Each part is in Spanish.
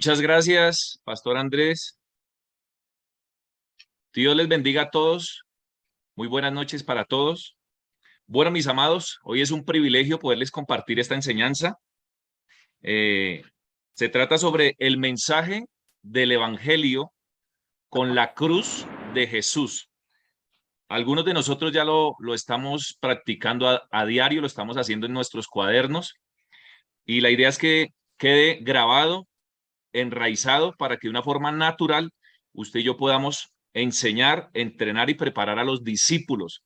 Muchas gracias, Pastor Andrés. Dios les bendiga a todos. Muy buenas noches para todos. Bueno, mis amados, hoy es un privilegio poderles compartir esta enseñanza. Se trata sobre el mensaje del Evangelio con la cruz de Jesús. Algunos de nosotros ya lo estamos practicando a diario, lo estamos haciendo en nuestros cuadernos y la idea es que quede grabado, enraizado, para que de una forma natural usted y yo podamos enseñar, entrenar y preparar a los discípulos.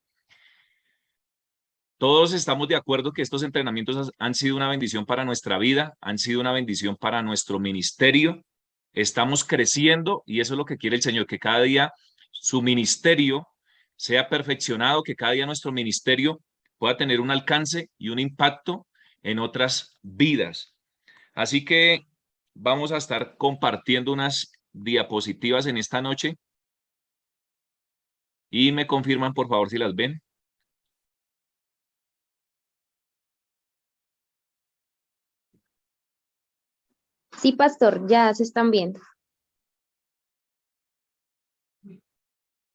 Todos estamos de acuerdo que estos entrenamientos han sido una bendición para nuestra vida, han sido una bendición para nuestro ministerio. Estamos creciendo y eso es lo que quiere el Señor, que cada día su ministerio sea perfeccionado, que cada día nuestro ministerio pueda tener un alcance y un impacto en otras vidas. Así que vamos a estar compartiendo unas diapositivas en esta noche y me confirman, por favor, si las ven. Sí, pastor, ya se están viendo.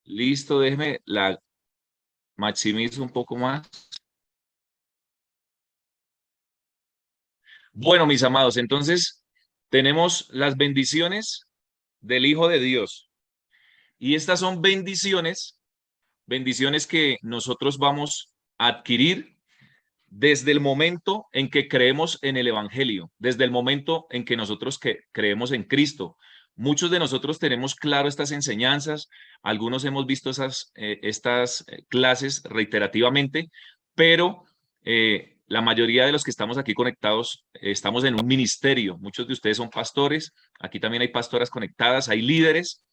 Listo, déjeme la maximizo un poco más. Bueno, mis amados, entonces tenemos las bendiciones del Hijo de Dios. Y estas son bendiciones que nosotros vamos a adquirir desde el momento en que creemos en el Evangelio, desde el momento en que nosotros creemos en Cristo. Muchos de nosotros tenemos claro estas enseñanzas, algunos hemos visto estas clases reiterativamente, pero la mayoría de los que estamos aquí conectados estamos en un ministerio. Muchos de ustedes son pastores, aquí también hay pastoras conectadas, hay líderes,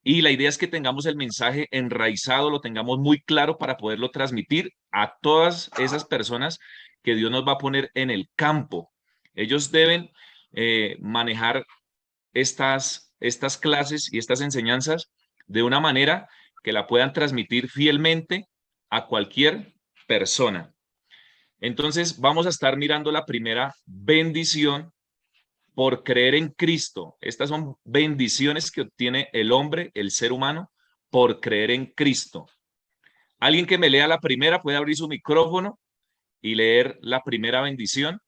y la idea es que tengamos el mensaje enraizado, lo tengamos muy claro para poderlo transmitir a todas esas personas que Dios nos va a poner en el campo. Ellos deben manejar estas clases y estas enseñanzas de una manera que la puedan transmitir fielmente a cualquier persona. Entonces, vamos a estar mirando la primera bendición por creer en Cristo. Estas son bendiciones que obtiene el hombre, el ser humano, por creer en Cristo. Alguien que me lea la primera puede abrir su micrófono y leer la primera bendición.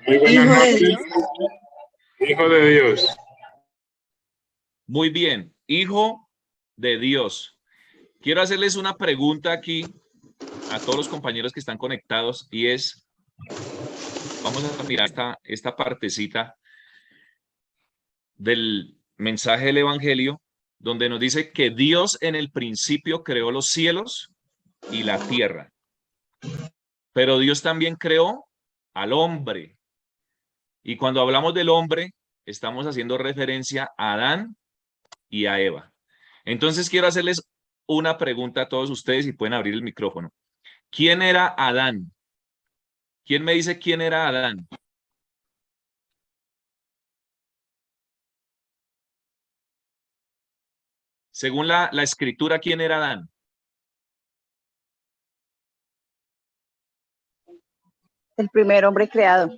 Muy buenas noches, Hijo de Dios. Muy bien, Hijo de Dios. Quiero hacerles una pregunta aquí a todos los compañeros que están conectados y es, vamos a mirar esta partecita del mensaje del Evangelio, donde nos dice que Dios en el principio creó los cielos y la tierra, pero Dios también creó al hombre. Y cuando hablamos del hombre, estamos haciendo referencia a Adán y a Eva. Entonces quiero hacerles una pregunta a todos ustedes y pueden abrir el micrófono. ¿Quién era Adán? ¿Quién me dice quién era Adán? Según la escritura, ¿quién era Adán? El primer hombre creado.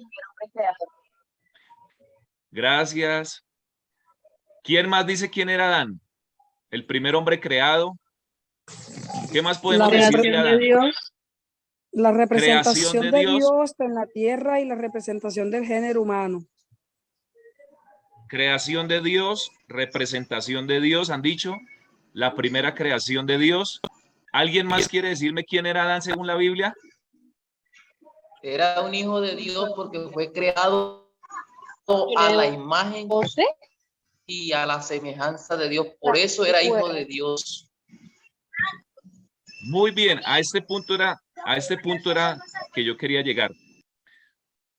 Gracias. ¿Quién más dice quién era Adán? El primer hombre creado. ¿Qué más podemos decir de Adán? La Creación representación de de Dios. Dios en la tierra y la representación del género humano. Creación de Dios, representación de Dios, han dicho. La primera creación de Dios. ¿Alguien más quiere decirme quién era Adán según la Biblia? Era un hijo de Dios porque fue creado a la imagen y a la semejanza de Dios. Por eso era hijo de Dios. Muy bien, a este punto era que yo quería llegar.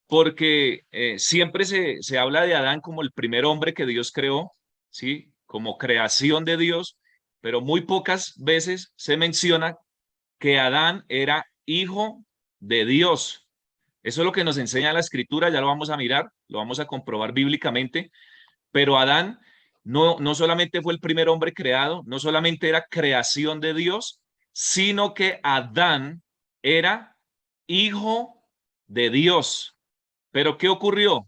Porque siempre se habla de Adán como el primer hombre que Dios creó, ¿sí? Como creación de Dios, pero muy pocas veces se menciona que Adán era hijo de Dios. Eso es lo que nos enseña la Escritura, ya lo vamos a mirar, lo vamos a comprobar bíblicamente, pero Adán no solamente fue el primer hombre creado, no solamente era creación de Dios, sino que Adán era hijo de Dios. ¿Pero qué ocurrió?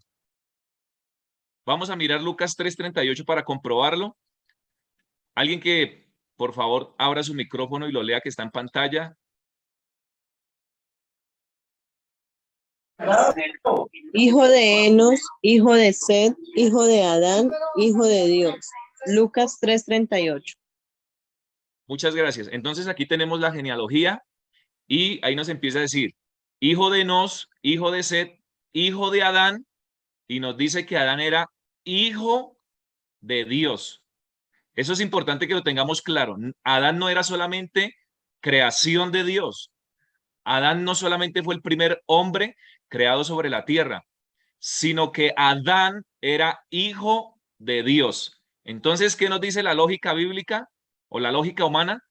Vamos a mirar Lucas 3:38 para comprobarlo. Alguien que, por favor, abra su micrófono y lo lea, que está en pantalla. Hijo de Enos, hijo de Set, hijo de Adán, hijo de Dios. Lucas 3:38. Muchas gracias. Entonces aquí tenemos la genealogía y ahí nos empieza a decir, hijo de Enos, hijo de Set, hijo de Adán, y nos dice que Adán era hijo de Dios. Eso es importante que lo tengamos claro. Adán no era solamente creación de Dios. Adán no solamente fue el primer hombre creado sobre la tierra, sino que Adán era hijo de Dios. Entonces, ¿qué nos dice la lógica bíblica o la lógica humana?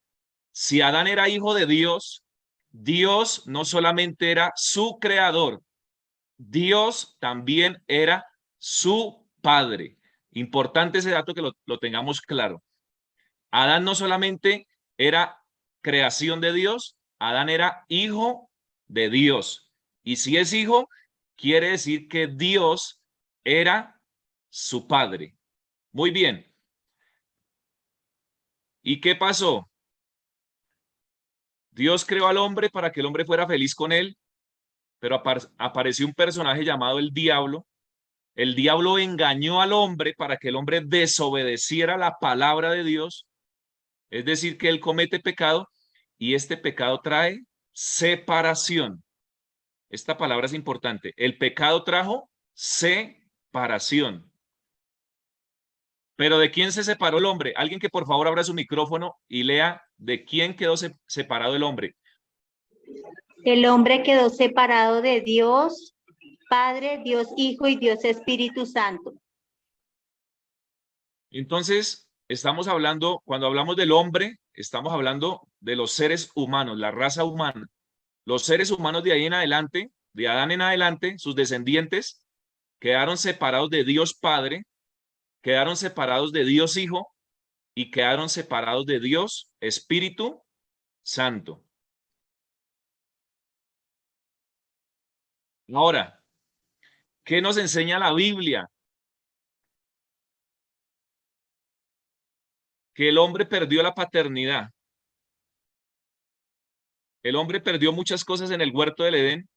Si Adán era hijo de Dios, Dios no solamente era su creador, Dios también era su padre. Importante ese dato que lo tengamos claro. Adán no solamente era creación de Dios, Adán era hijo de Dios. Y si es hijo, quiere decir que Dios era su padre. Muy bien. ¿Y qué pasó? Dios creó al hombre para que el hombre fuera feliz con él, pero apareció un personaje llamado el diablo. El diablo engañó al hombre para que el hombre desobedeciera la palabra de Dios, es decir, que él comete pecado y este pecado trae separación. Esta palabra es importante. El pecado trajo separación. Pero ¿de quién se separó el hombre? Alguien que por favor abra su micrófono y lea de quién quedó separado el hombre. El hombre quedó separado de Dios Padre, Dios Hijo y Dios Espíritu Santo. Entonces, estamos hablando, cuando hablamos del hombre, estamos hablando de los seres humanos, la raza humana. Los seres humanos de ahí en adelante, de Adán en adelante, sus descendientes, quedaron separados de Dios Padre, quedaron separados de Dios Hijo y quedaron separados de Dios Espíritu Santo. Ahora, ¿qué nos enseña la Biblia? Que el hombre perdió la paternidad. El hombre perdió muchas cosas en el huerto del Edén,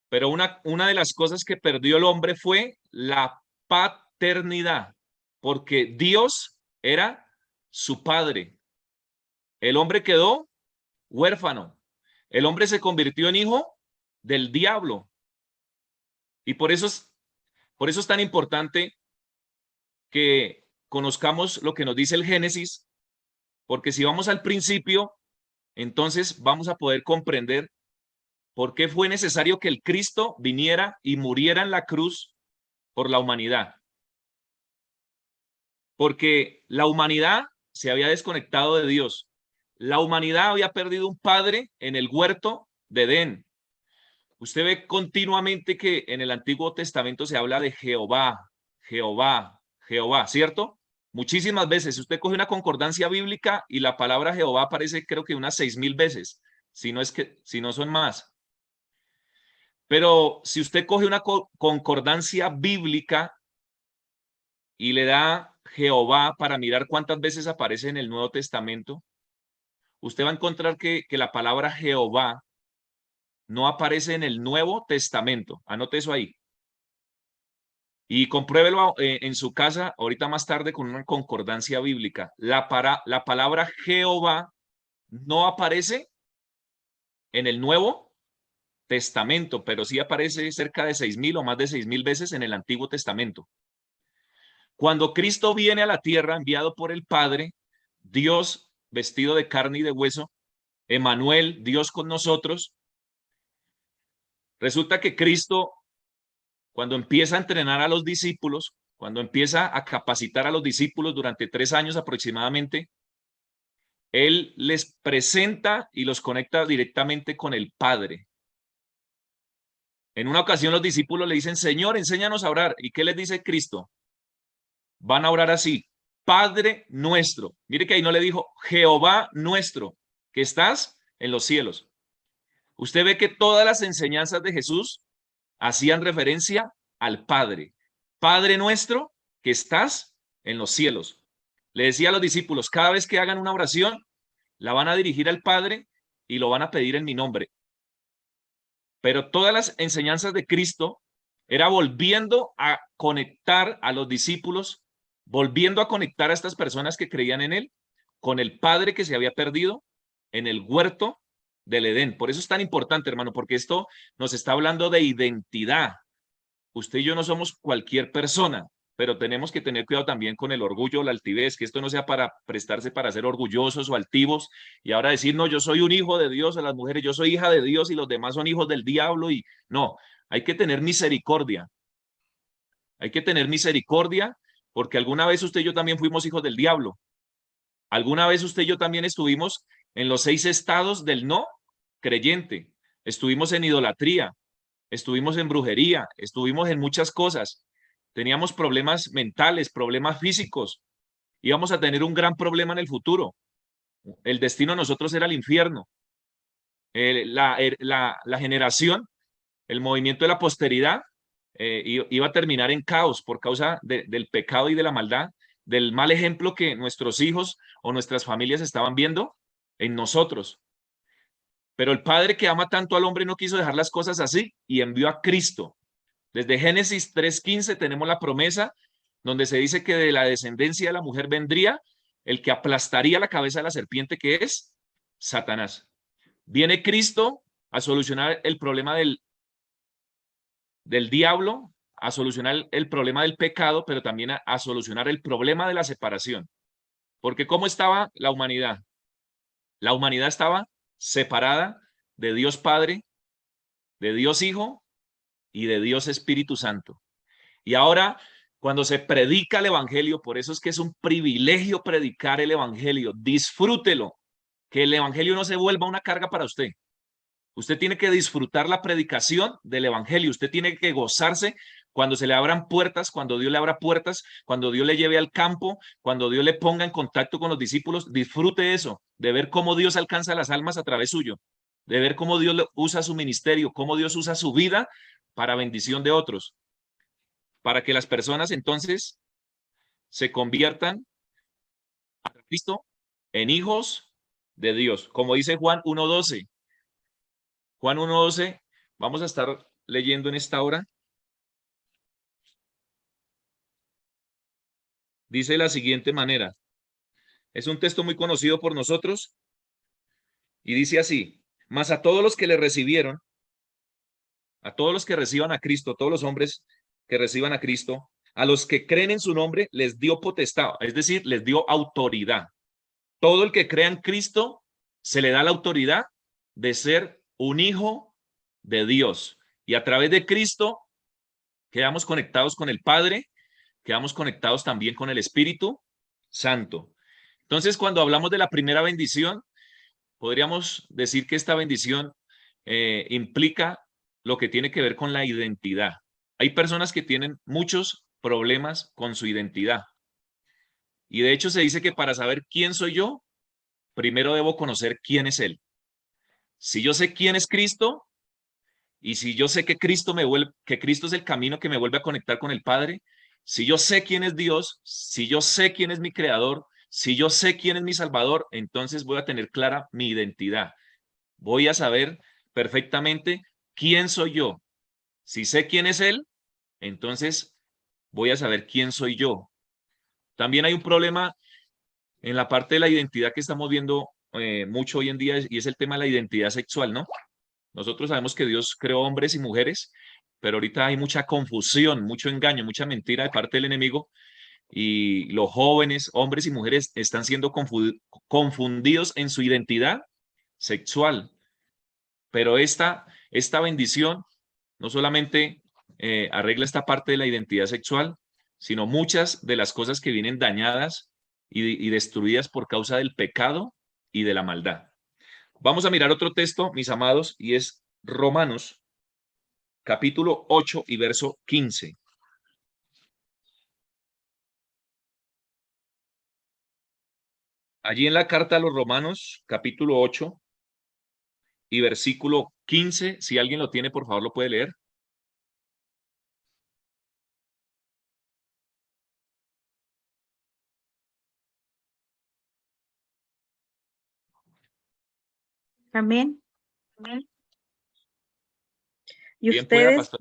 pero una de las cosas que perdió el hombre fue la paternidad, porque Dios era su padre. El hombre quedó huérfano. El hombre se convirtió en hijo del diablo. Y por eso es tan importante que conozcamos lo que nos dice el Génesis, porque si vamos al principio, entonces vamos a poder comprender por qué fue necesario que el Cristo viniera y muriera en la cruz por la humanidad. Porque la humanidad se había desconectado de Dios. La humanidad había perdido un padre en el huerto de Edén. Usted ve continuamente que en el Antiguo Testamento se habla de Jehová, Jehová, Jehová, ¿cierto? Muchísimas veces. Si usted coge una concordancia bíblica y la palabra Jehová aparece creo que unas 6,000 veces, si no son más. Pero si usted coge una concordancia bíblica y le da Jehová para mirar cuántas veces aparece en el Nuevo Testamento, usted va a encontrar que la palabra Jehová no aparece en el Nuevo Testamento. Anote eso ahí. Y compruébelo en su casa ahorita más tarde con una concordancia bíblica. La palabra Jehová no aparece en el Nuevo Testamento, pero sí aparece cerca de 6,000 o más de 6,000 veces en el Antiguo Testamento. Cuando Cristo viene a la tierra enviado por el Padre, Dios vestido de carne y de hueso, Emmanuel, Dios con nosotros, resulta que Cristo, cuando empieza a entrenar a los discípulos, cuando empieza a capacitar a los discípulos durante 3 años aproximadamente, Él les presenta y los conecta directamente con el Padre. En una ocasión los discípulos le dicen, Señor, enséñanos a orar. ¿Y qué les dice Cristo? Van a orar así, Padre nuestro. Mire que ahí no le dijo Jehová nuestro, que estás en los cielos. Usted ve que todas las enseñanzas de Jesús hacían referencia al Padre. Padre nuestro que estás en los cielos. Le decía a los discípulos, cada vez que hagan una oración, la van a dirigir al Padre y lo van a pedir en mi nombre. Pero todas las enseñanzas de Cristo era volviendo a conectar a los discípulos, volviendo a conectar a estas personas que creían en él, con el Padre que se había perdido en el huerto del Edén. Por eso es tan importante, hermano, porque esto nos está hablando de identidad. Usted y yo no somos cualquier persona, pero tenemos que tener cuidado también con el orgullo, la altivez, que esto no sea para prestarse para ser orgullosos o altivos y ahora decir, no, yo soy un hijo de Dios, a las mujeres, yo soy hija de Dios y los demás son hijos del diablo. Y no, hay que tener misericordia. Hay que tener misericordia porque alguna vez usted y yo también fuimos hijos del diablo. Alguna vez usted y yo también estuvimos en los 6 estados del no creyente. Estuvimos en idolatría, estuvimos en brujería, estuvimos en muchas cosas. Teníamos problemas mentales, problemas físicos. Íbamos a tener un gran problema en el futuro. El destino de nosotros era el infierno. La generación, el movimiento de la posteridad iba a terminar en caos por causa del pecado y de la maldad, del mal ejemplo que nuestros hijos o nuestras familias estaban viendo en nosotros. Pero el Padre que ama tanto al hombre no quiso dejar las cosas así y envió a Cristo. Desde Génesis 3:15 tenemos la promesa donde se dice que de la descendencia de la mujer vendría el que aplastaría la cabeza de la serpiente, que es Satanás. Viene Cristo a solucionar el problema del diablo, a solucionar el problema del pecado, pero también a solucionar el problema de la separación. Porque ¿cómo estaba la humanidad? La humanidad estaba separada de Dios Padre, de Dios Hijo y de Dios Espíritu Santo. Y ahora, cuando se predica el evangelio, por eso es que es un privilegio predicar el evangelio, disfrútelo, que el evangelio no se vuelva una carga para usted. Usted tiene que disfrutar la predicación del evangelio, usted tiene que gozarse cuando se le abran puertas, cuando Dios le abra puertas, cuando Dios le lleve al campo, cuando Dios le ponga en contacto con los discípulos. Disfrute eso, de ver cómo Dios alcanza las almas a través suyo, de ver cómo Dios usa su ministerio, cómo Dios usa su vida para bendición de otros, para que las personas entonces se conviertan a Cristo en hijos de Dios, como dice Juan 1:12. Juan 1:12, vamos a estar leyendo en esta hora. Dice de la siguiente manera. Es un texto muy conocido por nosotros y dice así: mas a todos los que le recibieron, a todos los que reciban a Cristo, todos los hombres que reciban a Cristo, a los que creen en su nombre, les dio potestad, es decir, les dio autoridad. Todo el que crea en Cristo se le da la autoridad de ser un hijo de Dios. Y a través de Cristo quedamos conectados con el Padre, quedamos conectados también con el Espíritu Santo. Entonces, cuando hablamos de la primera bendición, podríamos decir que esta bendición implica lo que tiene que ver con la identidad. Hay personas que tienen muchos problemas con su identidad. Y de hecho se dice que para saber quién soy yo, primero debo conocer quién es Él. Si yo sé quién es Cristo, y si yo sé que Cristo es el camino que me vuelve a conectar con el Padre, si yo sé quién es Dios, si yo sé quién es mi Creador, si yo sé quién es mi Salvador, entonces voy a tener clara mi identidad. Voy a saber perfectamente quién soy yo. Si sé quién es Él, entonces voy a saber quién soy yo. También hay un problema en la parte de la identidad que estamos viendo mucho hoy en día, y es el tema de la identidad sexual, ¿no? Nosotros sabemos que Dios creó hombres y mujeres, pero ahorita hay mucha confusión, mucho engaño, mucha mentira de parte del enemigo, y los jóvenes, hombres y mujeres, están siendo confundidos en su identidad sexual. Pero esta bendición no solamente arregla esta parte de la identidad sexual, sino muchas de las cosas que vienen dañadas y destruidas por causa del pecado y de la maldad. Vamos a mirar otro texto, mis amados, y es Romanos, capítulo 8 y verso 15. Allí en la carta a los Romanos, capítulo 8 y versículo 15, si alguien lo tiene, por favor, lo puede leer. Amén. Y Bien pueda, ustedes, pastor.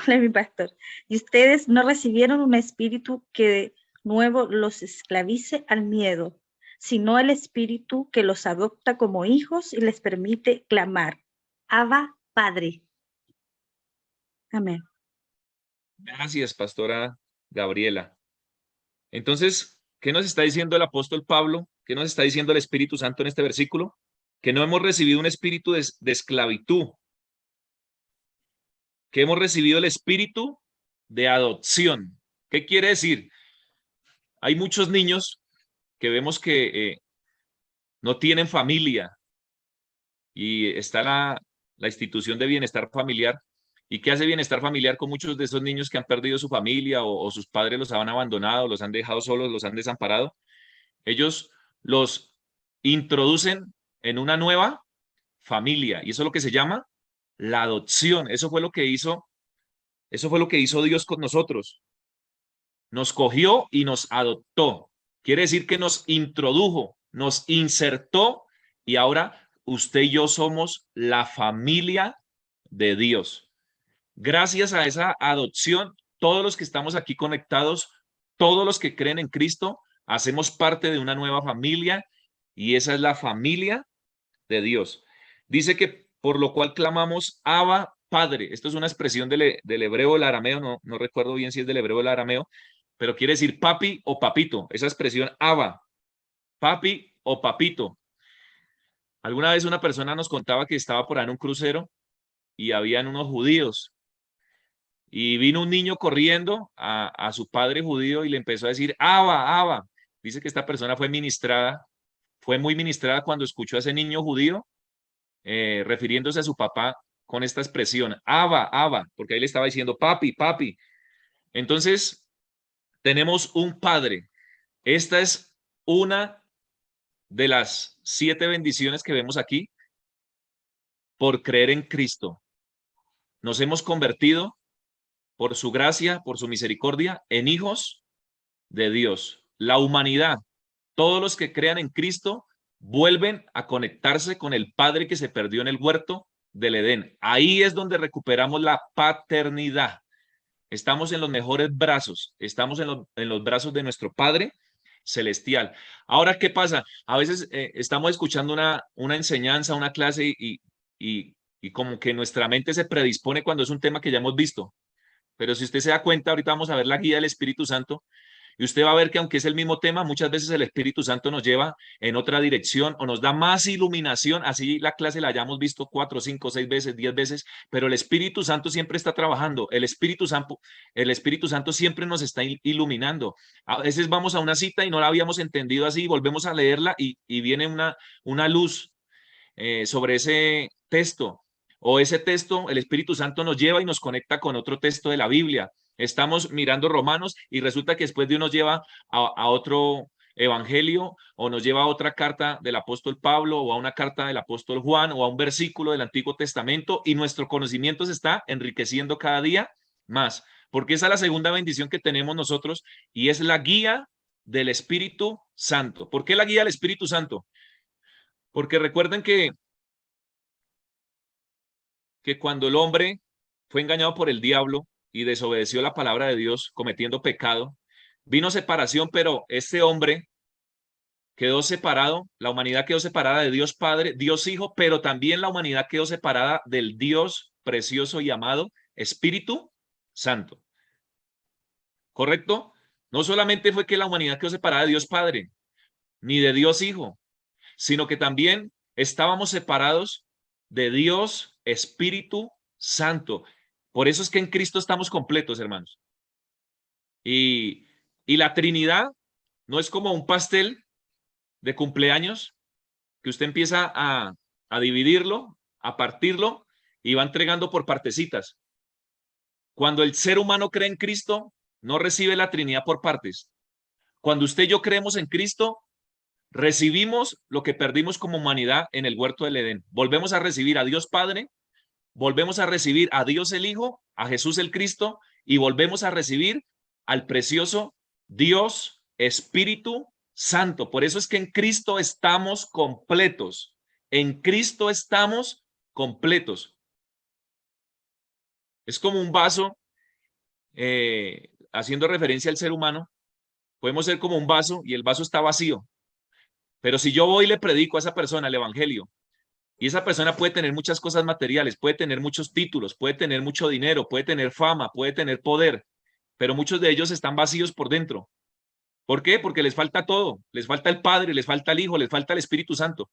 hola, mi pastor, y ustedes no recibieron un espíritu que de nuevo los esclavice al miedo, sino el espíritu que los adopta como hijos y les permite clamar, Abba, Padre. Amén. Gracias, pastora Gabriela. Entonces, ¿qué nos está diciendo el apóstol Pablo? ¿Qué nos está diciendo el Espíritu Santo en este versículo? Que no hemos recibido un espíritu de esclavitud, que hemos recibido el espíritu de adopción. ¿Qué quiere decir? Hay muchos niños que vemos que no tienen familia y está la institución de bienestar familiar. ¿Y qué hace bienestar familiar con muchos de esos niños que han perdido su familia o sus padres los han abandonado, los han dejado solos, los han desamparado? Ellos los introducen en una nueva familia y eso es lo que se llama la adopción. Eso fue lo que hizo Dios con nosotros. Nos cogió y nos adoptó. Quiere decir que nos introdujo, nos insertó y ahora usted y yo somos la familia de Dios. Gracias a esa adopción, todos los que estamos aquí conectados, todos los que creen en Cristo, hacemos parte de una nueva familia y esa es la familia de Dios. Dice que por lo cual clamamos Abba, Padre. Esto es una expresión del hebreo o del arameo, no recuerdo bien si es del hebreo o del arameo, pero quiere decir papi o papito. Esa expresión Abba, papi o papito. Alguna vez una persona nos contaba que estaba por ahí en un crucero y habían unos judíos. Y vino un niño corriendo a su padre judío y le empezó a decir, Abba, Abba. Dice que esta persona fue muy ministrada cuando escuchó a ese niño judío refiriéndose a su papá con esta expresión, Abba, Abba, porque ahí le estaba diciendo, papi, papi. Entonces, tenemos un padre. Esta es una de las 7 bendiciones que vemos aquí por creer en Cristo. Nos hemos convertido por su gracia, por su misericordia, en hijos de Dios. La humanidad, todos los que crean en Cristo, vuelven a conectarse con el Padre que se perdió en el huerto del Edén. Ahí es donde recuperamos la paternidad. Estamos en los mejores brazos, estamos en los brazos de nuestro Padre celestial. Ahora, ¿qué pasa? A veces estamos escuchando una enseñanza, una clase y como que nuestra mente se predispone cuando es un tema que ya hemos visto. Pero si usted se da cuenta, ahorita vamos a ver la guía del Espíritu Santo y usted va a ver que aunque es el mismo tema, muchas veces el Espíritu Santo nos lleva en otra dirección o nos da más iluminación, así la clase la hayamos visto 4, 5, 6 veces, 10 veces, pero el Espíritu Santo siempre está trabajando, el Espíritu Santo siempre nos está iluminando. A veces vamos a una cita y no la habíamos entendido así, volvemos a leerla y viene una luz sobre ese texto. O ese texto, el Espíritu Santo nos lleva y nos conecta con otro texto de la Biblia. Estamos mirando Romanos y resulta que después Dios nos lleva a otro evangelio o nos lleva a otra carta del apóstol Pablo o a una carta del apóstol Juan o a un versículo del Antiguo Testamento y nuestro conocimiento se está enriqueciendo cada día más. Porque esa es la segunda bendición que tenemos nosotros y es la guía del Espíritu Santo. ¿Por qué la guía del Espíritu Santo? Porque recuerden que cuando el hombre fue engañado por el diablo y desobedeció la palabra de Dios cometiendo pecado, vino separación, pero este hombre quedó separado, la humanidad quedó separada de Dios Padre, Dios Hijo, pero también la humanidad quedó separada del Dios precioso y amado Espíritu Santo. ¿Correcto? No solamente fue que la humanidad quedó separada de Dios Padre, ni de Dios Hijo, sino que también estábamos separados de Dios Espíritu Santo. Por eso es que en Cristo estamos completos, hermanos. Y la Trinidad no es como un pastel de cumpleaños que usted empieza a dividirlo, a partirlo y va entregando por partecitas. Cuando el ser humano cree en Cristo, no recibe la Trinidad por partes. Cuando usted y yo creemos en Cristo, recibimos lo que perdimos como humanidad en el huerto del Edén. Volvemos a recibir a Dios Padre, volvemos a recibir a Dios el Hijo, a Jesús el Cristo, y volvemos a recibir al precioso Dios Espíritu Santo. Por eso es que en Cristo estamos completos. En Cristo estamos completos. Es como un vaso, haciendo referencia al ser humano, podemos ser como un vaso y el vaso está vacío. Pero si yo voy y le predico a esa persona el evangelio, y esa persona puede tener muchas cosas materiales, puede tener muchos títulos, puede tener mucho dinero, puede tener fama, puede tener poder, pero muchos de ellos están vacíos por dentro. ¿Por qué? Porque les falta todo, les falta el Padre, les falta el Hijo, les falta el Espíritu Santo.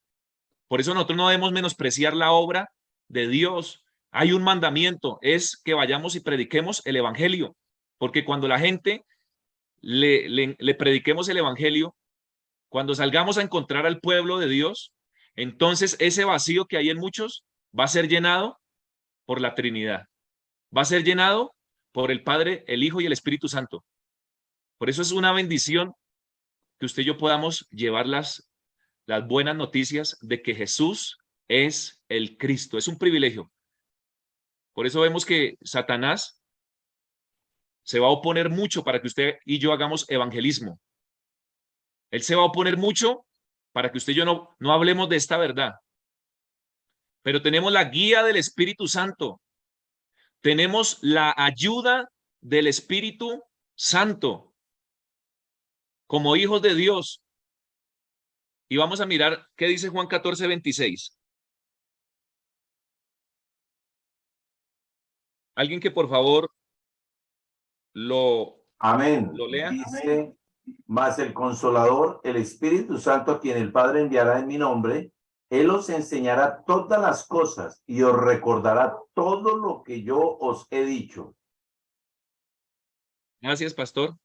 Por eso nosotros no debemos menospreciar la obra de Dios. Hay un mandamiento, es que vayamos y prediquemos el evangelio, porque cuando la gente le prediquemos el evangelio, cuando salgamos a encontrar al pueblo de Dios, entonces ese vacío que hay en muchos va a ser llenado por la Trinidad. Va a ser llenado por el Padre, el Hijo y el Espíritu Santo. Por eso es una bendición que usted y yo podamos llevar las buenas noticias de que Jesús es el Cristo. Es un privilegio. Por eso vemos que Satanás se va a oponer mucho para que usted y yo hagamos evangelismo. Él se va a oponer mucho para que usted y yo no hablemos de esta verdad. Pero tenemos la guía del Espíritu Santo. Tenemos la ayuda del Espíritu Santo como hijos de Dios. Y vamos a mirar qué dice Juan 14:26. Alguien que por favor Amén. lo lea. Dice, mas el Consolador, el Espíritu Santo, a quien el Padre enviará en mi nombre, Él os enseñará todas las cosas y os recordará todo lo que yo os he dicho. Gracias, pastor.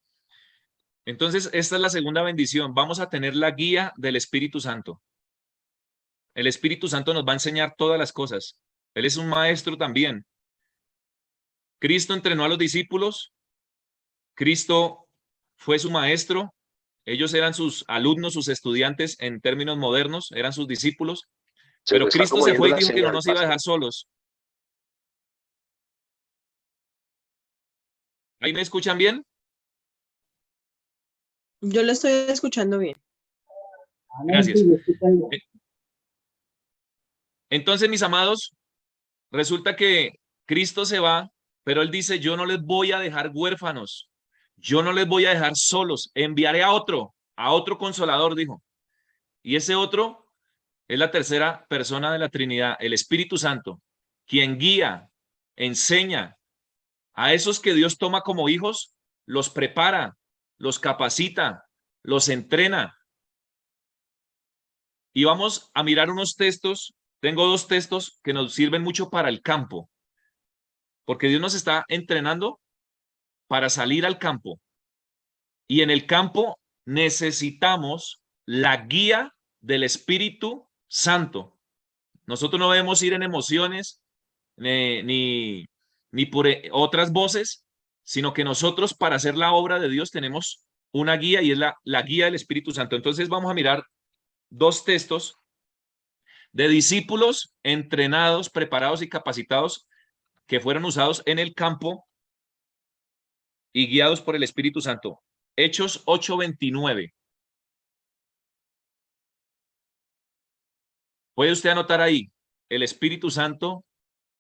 Entonces, esta es la segunda bendición. Vamos a tener la guía del Espíritu Santo. El Espíritu Santo nos va a enseñar todas las cosas. Él es un maestro también. Cristo entrenó a los discípulos. Cristo fue su maestro. Ellos eran sus alumnos, sus estudiantes en términos modernos, eran sus discípulos. Pero Cristo se fue y dijo que no nos iba a dejar solos. ¿Ahí me escuchan bien? Yo lo estoy escuchando bien. Gracias. Entonces, mis amados, resulta que Cristo se va, pero Él dice, yo no les voy a dejar huérfanos, yo no les voy a dejar solos, enviaré a otro consolador, dijo. Y ese otro es la tercera persona de la Trinidad, el Espíritu Santo, quien guía, enseña a esos que Dios toma como hijos, los prepara, los capacita, los entrena. Y vamos a mirar unos textos. Tengo dos textos que nos sirven mucho para el campo, porque Dios nos está entrenando para salir al campo. Y en el campo necesitamos la guía del Espíritu Santo. Nosotros no debemos ir en emociones ni por otras voces, sino que nosotros para hacer la obra de Dios tenemos una guía y es la guía del Espíritu Santo. Entonces vamos a mirar dos textos de discípulos entrenados, preparados y capacitados que fueron usados en el campo y guiados por el Espíritu Santo. Hechos 8:29. Puede usted anotar ahí, el Espíritu Santo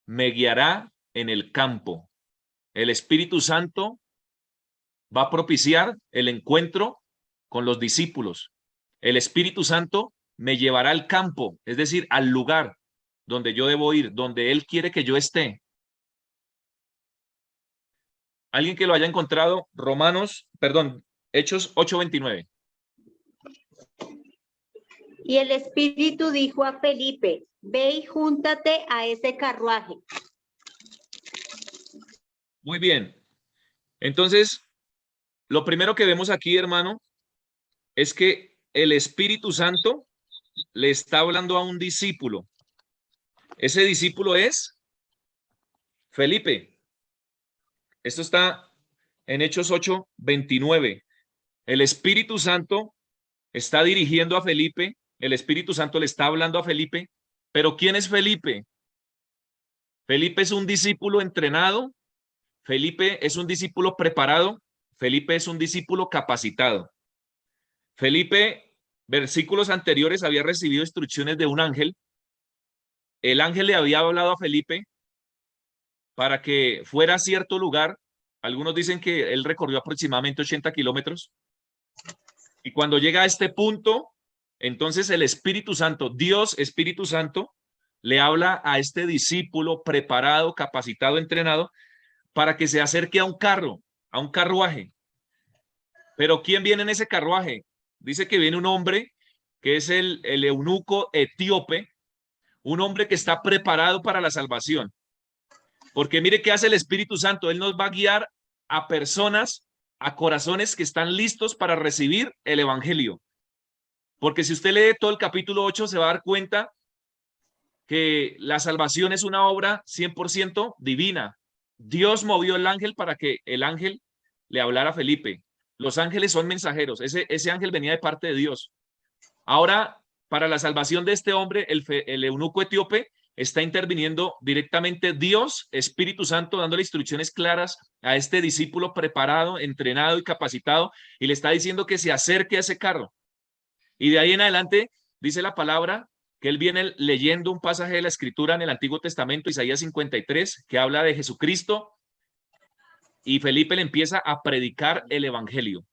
me guiará en el campo. El Espíritu Santo va a propiciar el encuentro con los discípulos. El Espíritu Santo me llevará al campo, es decir, al lugar donde yo debo ir, donde Él quiere que yo esté. ¿Alguien que lo haya encontrado? Hechos 8:29. Y el Espíritu dijo a Felipe, ve y júntate a ese carruaje. Muy bien. Entonces, lo primero que vemos aquí, hermano, es que el Espíritu Santo le está hablando a un discípulo. Ese discípulo es Felipe. Esto está en Hechos 8:29. El Espíritu Santo está dirigiendo a Felipe. El Espíritu Santo le está hablando a Felipe. Pero ¿quién es Felipe? Felipe es un discípulo entrenado. Felipe es un discípulo preparado. Felipe es un discípulo capacitado. Felipe, versículos anteriores, había recibido instrucciones de un ángel. El ángel le había hablado a Felipe para que fuera a cierto lugar. Algunos dicen que él recorrió aproximadamente 80 kilómetros. Y cuando llega a este punto, entonces el Espíritu Santo, Dios Espíritu Santo, le habla a este discípulo preparado, capacitado, entrenado, para que se acerque a un carro, a un carruaje. Pero ¿quién viene en ese carruaje? Dice que viene un hombre que es el eunuco etíope, un hombre que está preparado para la salvación. Porque mire qué hace el Espíritu Santo. Él nos va a guiar a personas, a corazones que están listos para recibir el evangelio. Porque si usted lee todo el capítulo 8, se va a dar cuenta que la salvación es una obra 100% divina. Dios movió el ángel para que el ángel le hablara a Felipe. Los ángeles son mensajeros. Ese ángel venía de parte de Dios. Ahora, para la salvación de este hombre, el eunuco etíope, está interviniendo directamente Dios, Espíritu Santo, dándole instrucciones claras a este discípulo preparado, entrenado y capacitado, y le está diciendo que se acerque a ese carro. Y de ahí en adelante dice la palabra que él viene leyendo un pasaje de la Escritura en el Antiguo Testamento, Isaías 53, que habla de Jesucristo, y Felipe le empieza a predicar el evangelio.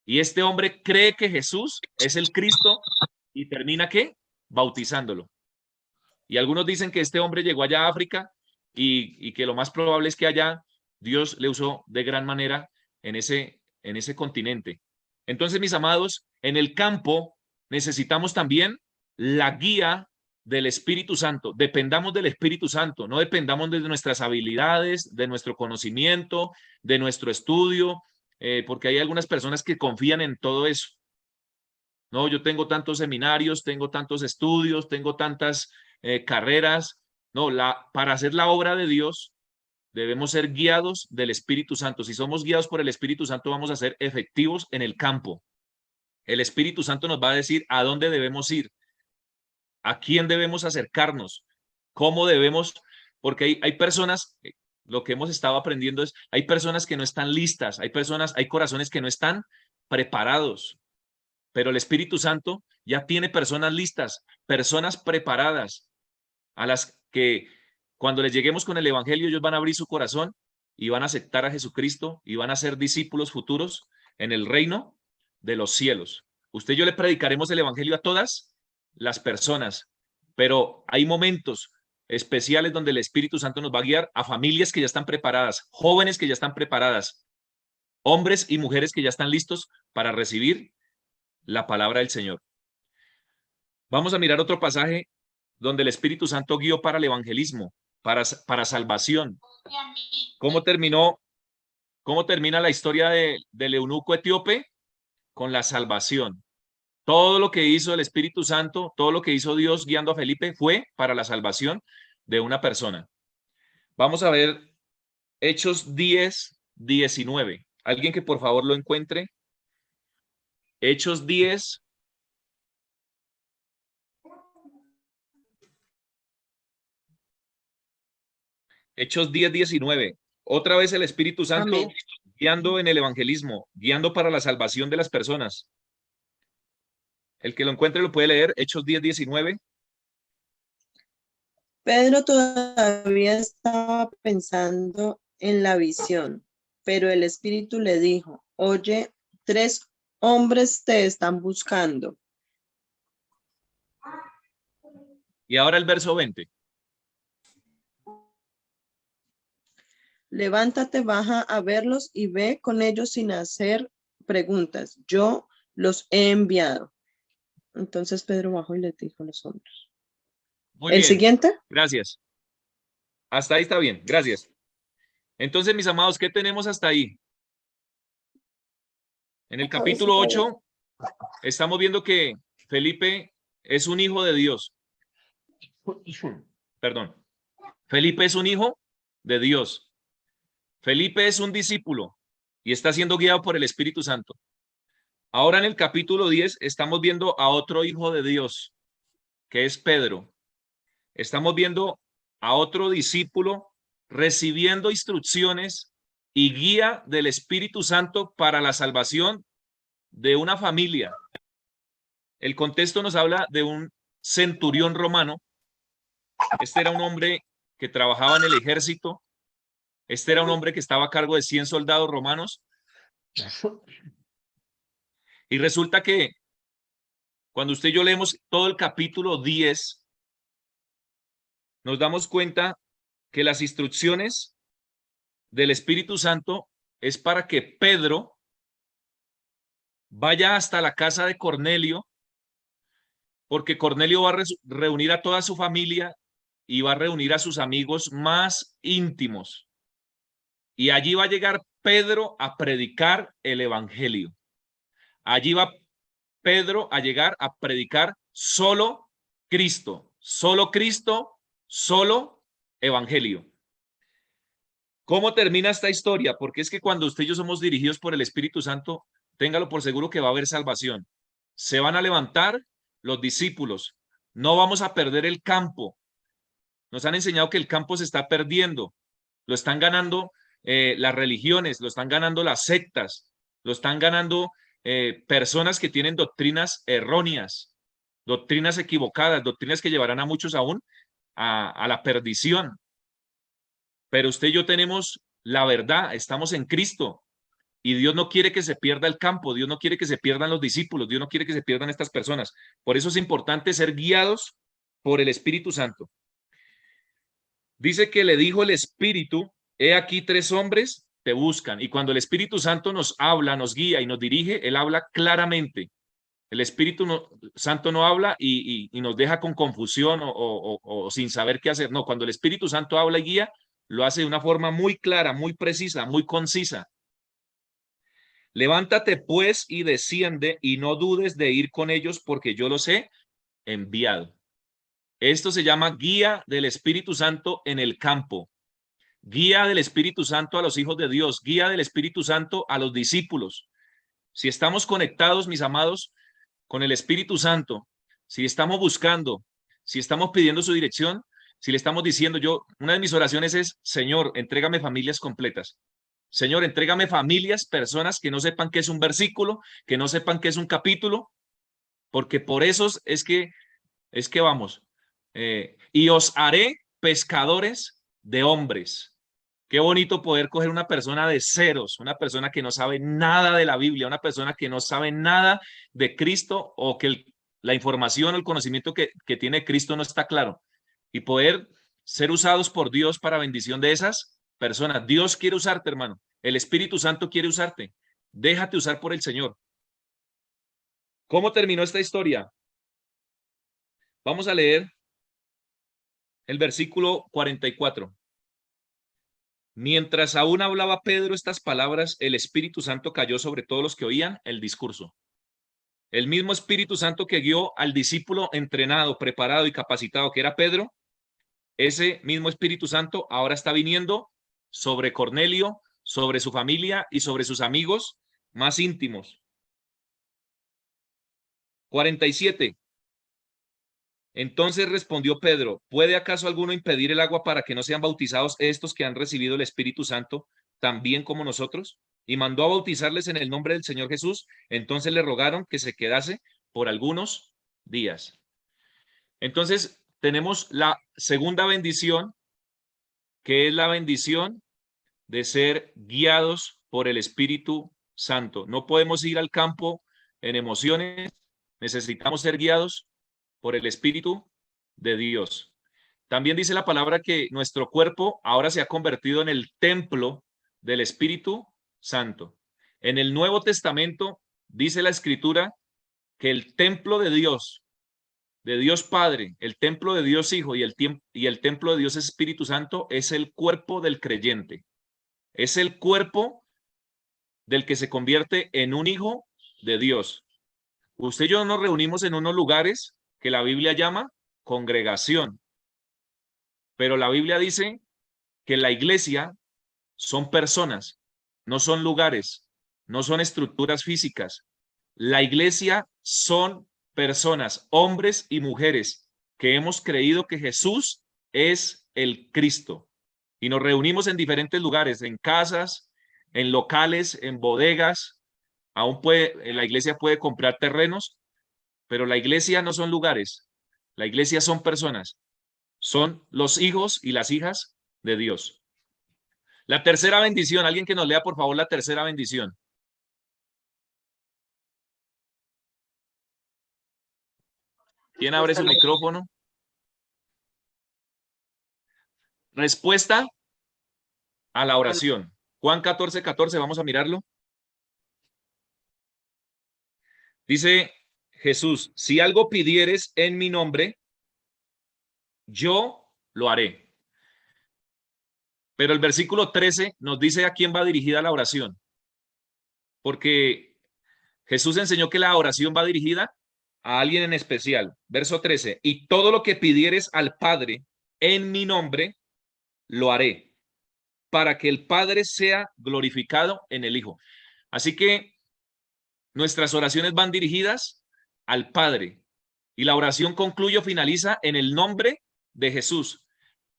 Y este hombre cree que Jesús es el Cristo y termina ¿qué? Bautizándolo. Y algunos dicen que este hombre llegó allá a África y que lo más probable es que allá Dios le usó de gran manera en ese continente. Entonces, mis amados, en el campo necesitamos también la guía del Espíritu Santo. Dependamos del Espíritu Santo, no dependamos de nuestras habilidades, de nuestro conocimiento, de nuestro estudio, porque hay algunas personas que confían en todo eso. No, yo tengo tantos seminarios, tengo tantos estudios, tengo tantas carreras. No, para hacer la obra de Dios debemos ser guiados del Espíritu Santo. Si somos guiados por el Espíritu Santo, vamos a ser efectivos en el campo. El Espíritu Santo nos va a decir a dónde debemos ir, a quién debemos acercarnos, cómo debemos, porque hay personas, lo que hemos estado aprendiendo es, hay personas que no están listas, hay corazones que no están preparados, pero el Espíritu Santo ya tiene personas listas, personas preparadas, a las que cuando les lleguemos con el evangelio, ellos van a abrir su corazón y van a aceptar a Jesucristo y van a ser discípulos futuros en el reino de los cielos. Usted y yo le predicaremos el evangelio a todas las personas, pero hay momentos especiales donde el Espíritu Santo nos va a guiar a familias que ya están preparadas, jóvenes que ya están preparadas, hombres y mujeres que ya están listos para recibir la palabra del Señor. Vamos a mirar otro pasaje donde el Espíritu Santo guió para el evangelismo, para salvación. ¿Cómo termina la historia del eunuco etíope? Con la salvación. Todo lo que hizo el Espíritu Santo, todo lo que hizo Dios guiando a Felipe fue para la salvación de una persona. Vamos a ver Hechos 10, 19. Alguien que por favor lo encuentre. Hechos 10. Hechos 10, 19. Otra vez el Espíritu Santo Amén. guiando en el evangelismo, guiando para la salvación de las personas. El que lo encuentre lo puede leer. Hechos 10, 19. Pedro todavía estaba pensando en la visión, pero el Espíritu le dijo, oye, 3 hombres te están buscando. Y ahora el verso 20. Levántate, baja a verlos y ve con ellos sin hacer preguntas. Yo los he enviado. Entonces Pedro bajó y les dijo a los hombres. Muy ¿El bien. siguiente? Gracias. Hasta ahí está bien. Gracias. Entonces, mis amados, ¿qué tenemos hasta ahí? En el capítulo 8 estamos viendo que Felipe es un hijo de Dios. Perdón. Felipe es un hijo de Dios. Felipe es un discípulo y está siendo guiado por el Espíritu Santo. Ahora en el capítulo 10 estamos viendo a otro hijo de Dios, que es Pedro. Estamos viendo a otro discípulo recibiendo instrucciones y guía del Espíritu Santo para la salvación de una familia. El contexto nos habla de un centurión romano. Este era un hombre que trabajaba en el ejército. Este era un hombre que estaba a cargo de 100 soldados romanos. Y resulta que cuando usted y yo leemos todo el capítulo 10, nos damos cuenta que las instrucciones del Espíritu Santo es para que Pedro vaya hasta la casa de Cornelio, porque Cornelio va a reunir a toda su familia y va a reunir a sus amigos más íntimos. Y allí va a llegar Pedro a predicar el evangelio. Allí va Pedro a llegar a predicar solo Cristo, solo evangelio. ¿Cómo termina esta historia? Porque es que cuando usted y yo somos dirigidos por el Espíritu Santo, téngalo por seguro que va a haber salvación. Se van a levantar los discípulos. No vamos a perder el campo. Nos han enseñado que el campo se está perdiendo. Lo están ganando las religiones, lo están ganando las sectas, lo están ganando personas que tienen doctrinas erróneas, doctrinas equivocadas, doctrinas que llevarán a muchos aún a la perdición. Pero usted y yo tenemos la verdad, estamos en Cristo y Dios no quiere que se pierda el campo, Dios no quiere que se pierdan los discípulos, Dios no quiere que se pierdan estas personas. Por eso es importante ser guiados por el Espíritu Santo. Dice que le dijo el Espíritu, he aquí 3 hombres te buscan. Y cuando el Espíritu Santo nos habla, nos guía y nos dirige, Él habla claramente. El Espíritu Santo no habla y nos deja con confusión o sin saber qué hacer. No, cuando el Espíritu Santo habla y guía, lo hace de una forma muy clara, muy precisa, muy concisa. Levántate pues y desciende y no dudes de ir con ellos porque yo los he enviado. Esto se llama guía del Espíritu Santo en el campo. Guía del Espíritu Santo a los hijos de Dios, guía del Espíritu Santo a los discípulos. Si estamos conectados, mis amados, con el Espíritu Santo, si estamos buscando, si estamos pidiendo su dirección, si le estamos diciendo una de mis oraciones es, Señor, entrégame familias completas. Señor, entrégame familias, personas que no sepan qué es un versículo, que no sepan qué es un capítulo, porque por eso es que vamos. Y os haré pescadores de hombres. Qué bonito poder coger una persona de ceros, una persona que no sabe nada de la Biblia, una persona que no sabe nada de Cristo o que la información o el conocimiento que tiene Cristo no está claro. Y poder ser usados por Dios para bendición de esas personas. Dios quiere usarte, hermano. El Espíritu Santo quiere usarte. Déjate usar por el Señor. ¿Cómo terminó esta historia? Vamos a leer el versículo 44. Mientras aún hablaba Pedro estas palabras, el Espíritu Santo cayó sobre todos los que oían el discurso. El mismo Espíritu Santo que guió al discípulo entrenado, preparado y capacitado que era Pedro, ese mismo Espíritu Santo ahora está viniendo sobre Cornelio, sobre su familia y sobre sus amigos más íntimos. 47. Entonces respondió Pedro, ¿puede acaso alguno impedir el agua para que no sean bautizados estos que han recibido el Espíritu Santo también como nosotros? Y mandó a bautizarles en el nombre del Señor Jesús. Entonces le rogaron que se quedase por algunos días. Entonces tenemos la segunda bendición, que es la bendición de ser guiados por el Espíritu Santo. No podemos ir al campo en emociones, necesitamos ser guiados por el Espíritu de Dios. También dice la palabra que nuestro cuerpo ahora se ha convertido en el templo del Espíritu Santo. En el Nuevo Testamento dice la Escritura que el templo de Dios Padre, el templo de Dios Hijo y el templo de Dios Espíritu Santo es el cuerpo del creyente. Es el cuerpo del que se convierte en un hijo de Dios. Usted y yo nos reunimos en unos lugares que la Biblia llama congregación. Pero la Biblia dice que la iglesia son personas, no son lugares, no son estructuras físicas. La iglesia son personas, hombres y mujeres, que hemos creído que Jesús es el Cristo. Y nos reunimos en diferentes lugares, en casas, en locales, en bodegas, Aún puede, la iglesia puede comprar terrenos, pero la iglesia no son lugares. La iglesia son personas. Son los hijos y las hijas de Dios. La tercera bendición, alguien que nos lea por favor la tercera bendición. ¿Quién abre su micrófono? Respuesta a la oración. Juan 14:14, vamos a mirarlo. Dice Jesús, si algo pidieres en mi nombre, yo lo haré. Pero el versículo 13 nos dice a quién va dirigida la oración. Porque Jesús enseñó que la oración va dirigida a alguien en especial. Verso 13, y todo lo que pidieres al Padre en mi nombre, lo haré, para que el Padre sea glorificado en el Hijo. Así que nuestras oraciones van dirigidas al Padre. Y la oración concluye o finaliza en el nombre de Jesús.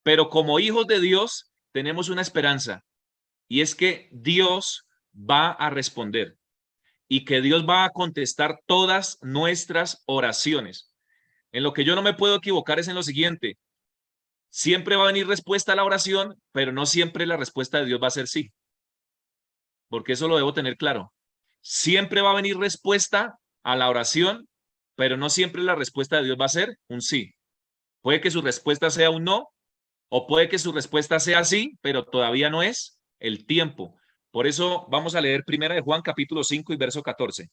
Pero como hijos de Dios, tenemos una esperanza. Y es que Dios va a responder. Y que Dios va a contestar todas nuestras oraciones. En lo que yo no me puedo equivocar es en lo siguiente. Siempre va a venir respuesta a la oración, pero no siempre la respuesta de Dios va a ser sí. Porque eso lo debo tener claro. Siempre va a venir respuesta a la oración, pero no siempre la respuesta de Dios va a ser un sí. Puede que su respuesta sea un no, o puede que su respuesta sea sí, pero todavía no es el tiempo. Por eso vamos a leer Primera de Juan capítulo 5 y verso 14.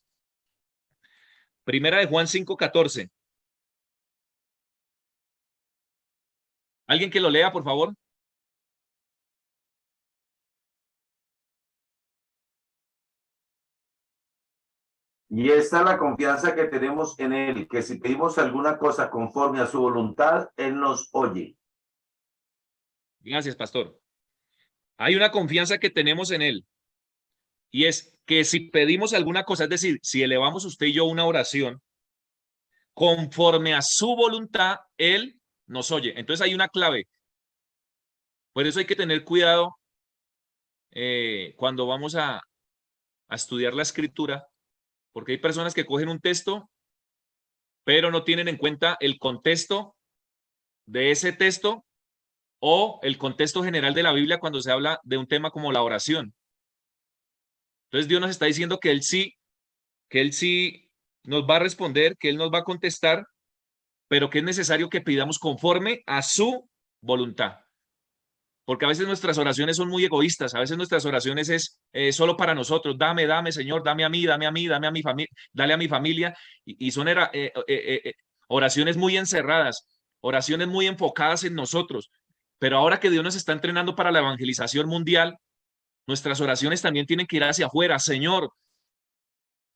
Primera de Juan 5:14. ¿Alguien que lo lea, por favor? Y esta es la confianza que tenemos en Él, que si pedimos alguna cosa conforme a su voluntad, Él nos oye. Gracias, pastor. Hay una confianza que tenemos en Él. Y es que si pedimos alguna cosa, es decir, si elevamos usted y yo una oración, conforme a su voluntad, Él nos oye. Entonces hay una clave. Por eso hay que tener cuidado cuando vamos a estudiar la escritura, porque hay personas que cogen un texto, pero no tienen en cuenta el contexto de ese texto o el contexto general de la Biblia cuando se habla de un tema como la oración. Entonces Dios nos está diciendo que Él sí nos va a responder, que Él nos va a contestar, pero que es necesario que pidamos conforme a su voluntad. Porque a veces nuestras oraciones son muy egoístas, a veces nuestras oraciones es solo para nosotros, dame, Señor, dame a mí, dame a mi familia, dale a mi familia, y son oraciones muy encerradas, oraciones muy enfocadas en nosotros. Pero ahora que Dios nos está entrenando para la evangelización mundial, nuestras oraciones también tienen que ir hacia afuera. Señor,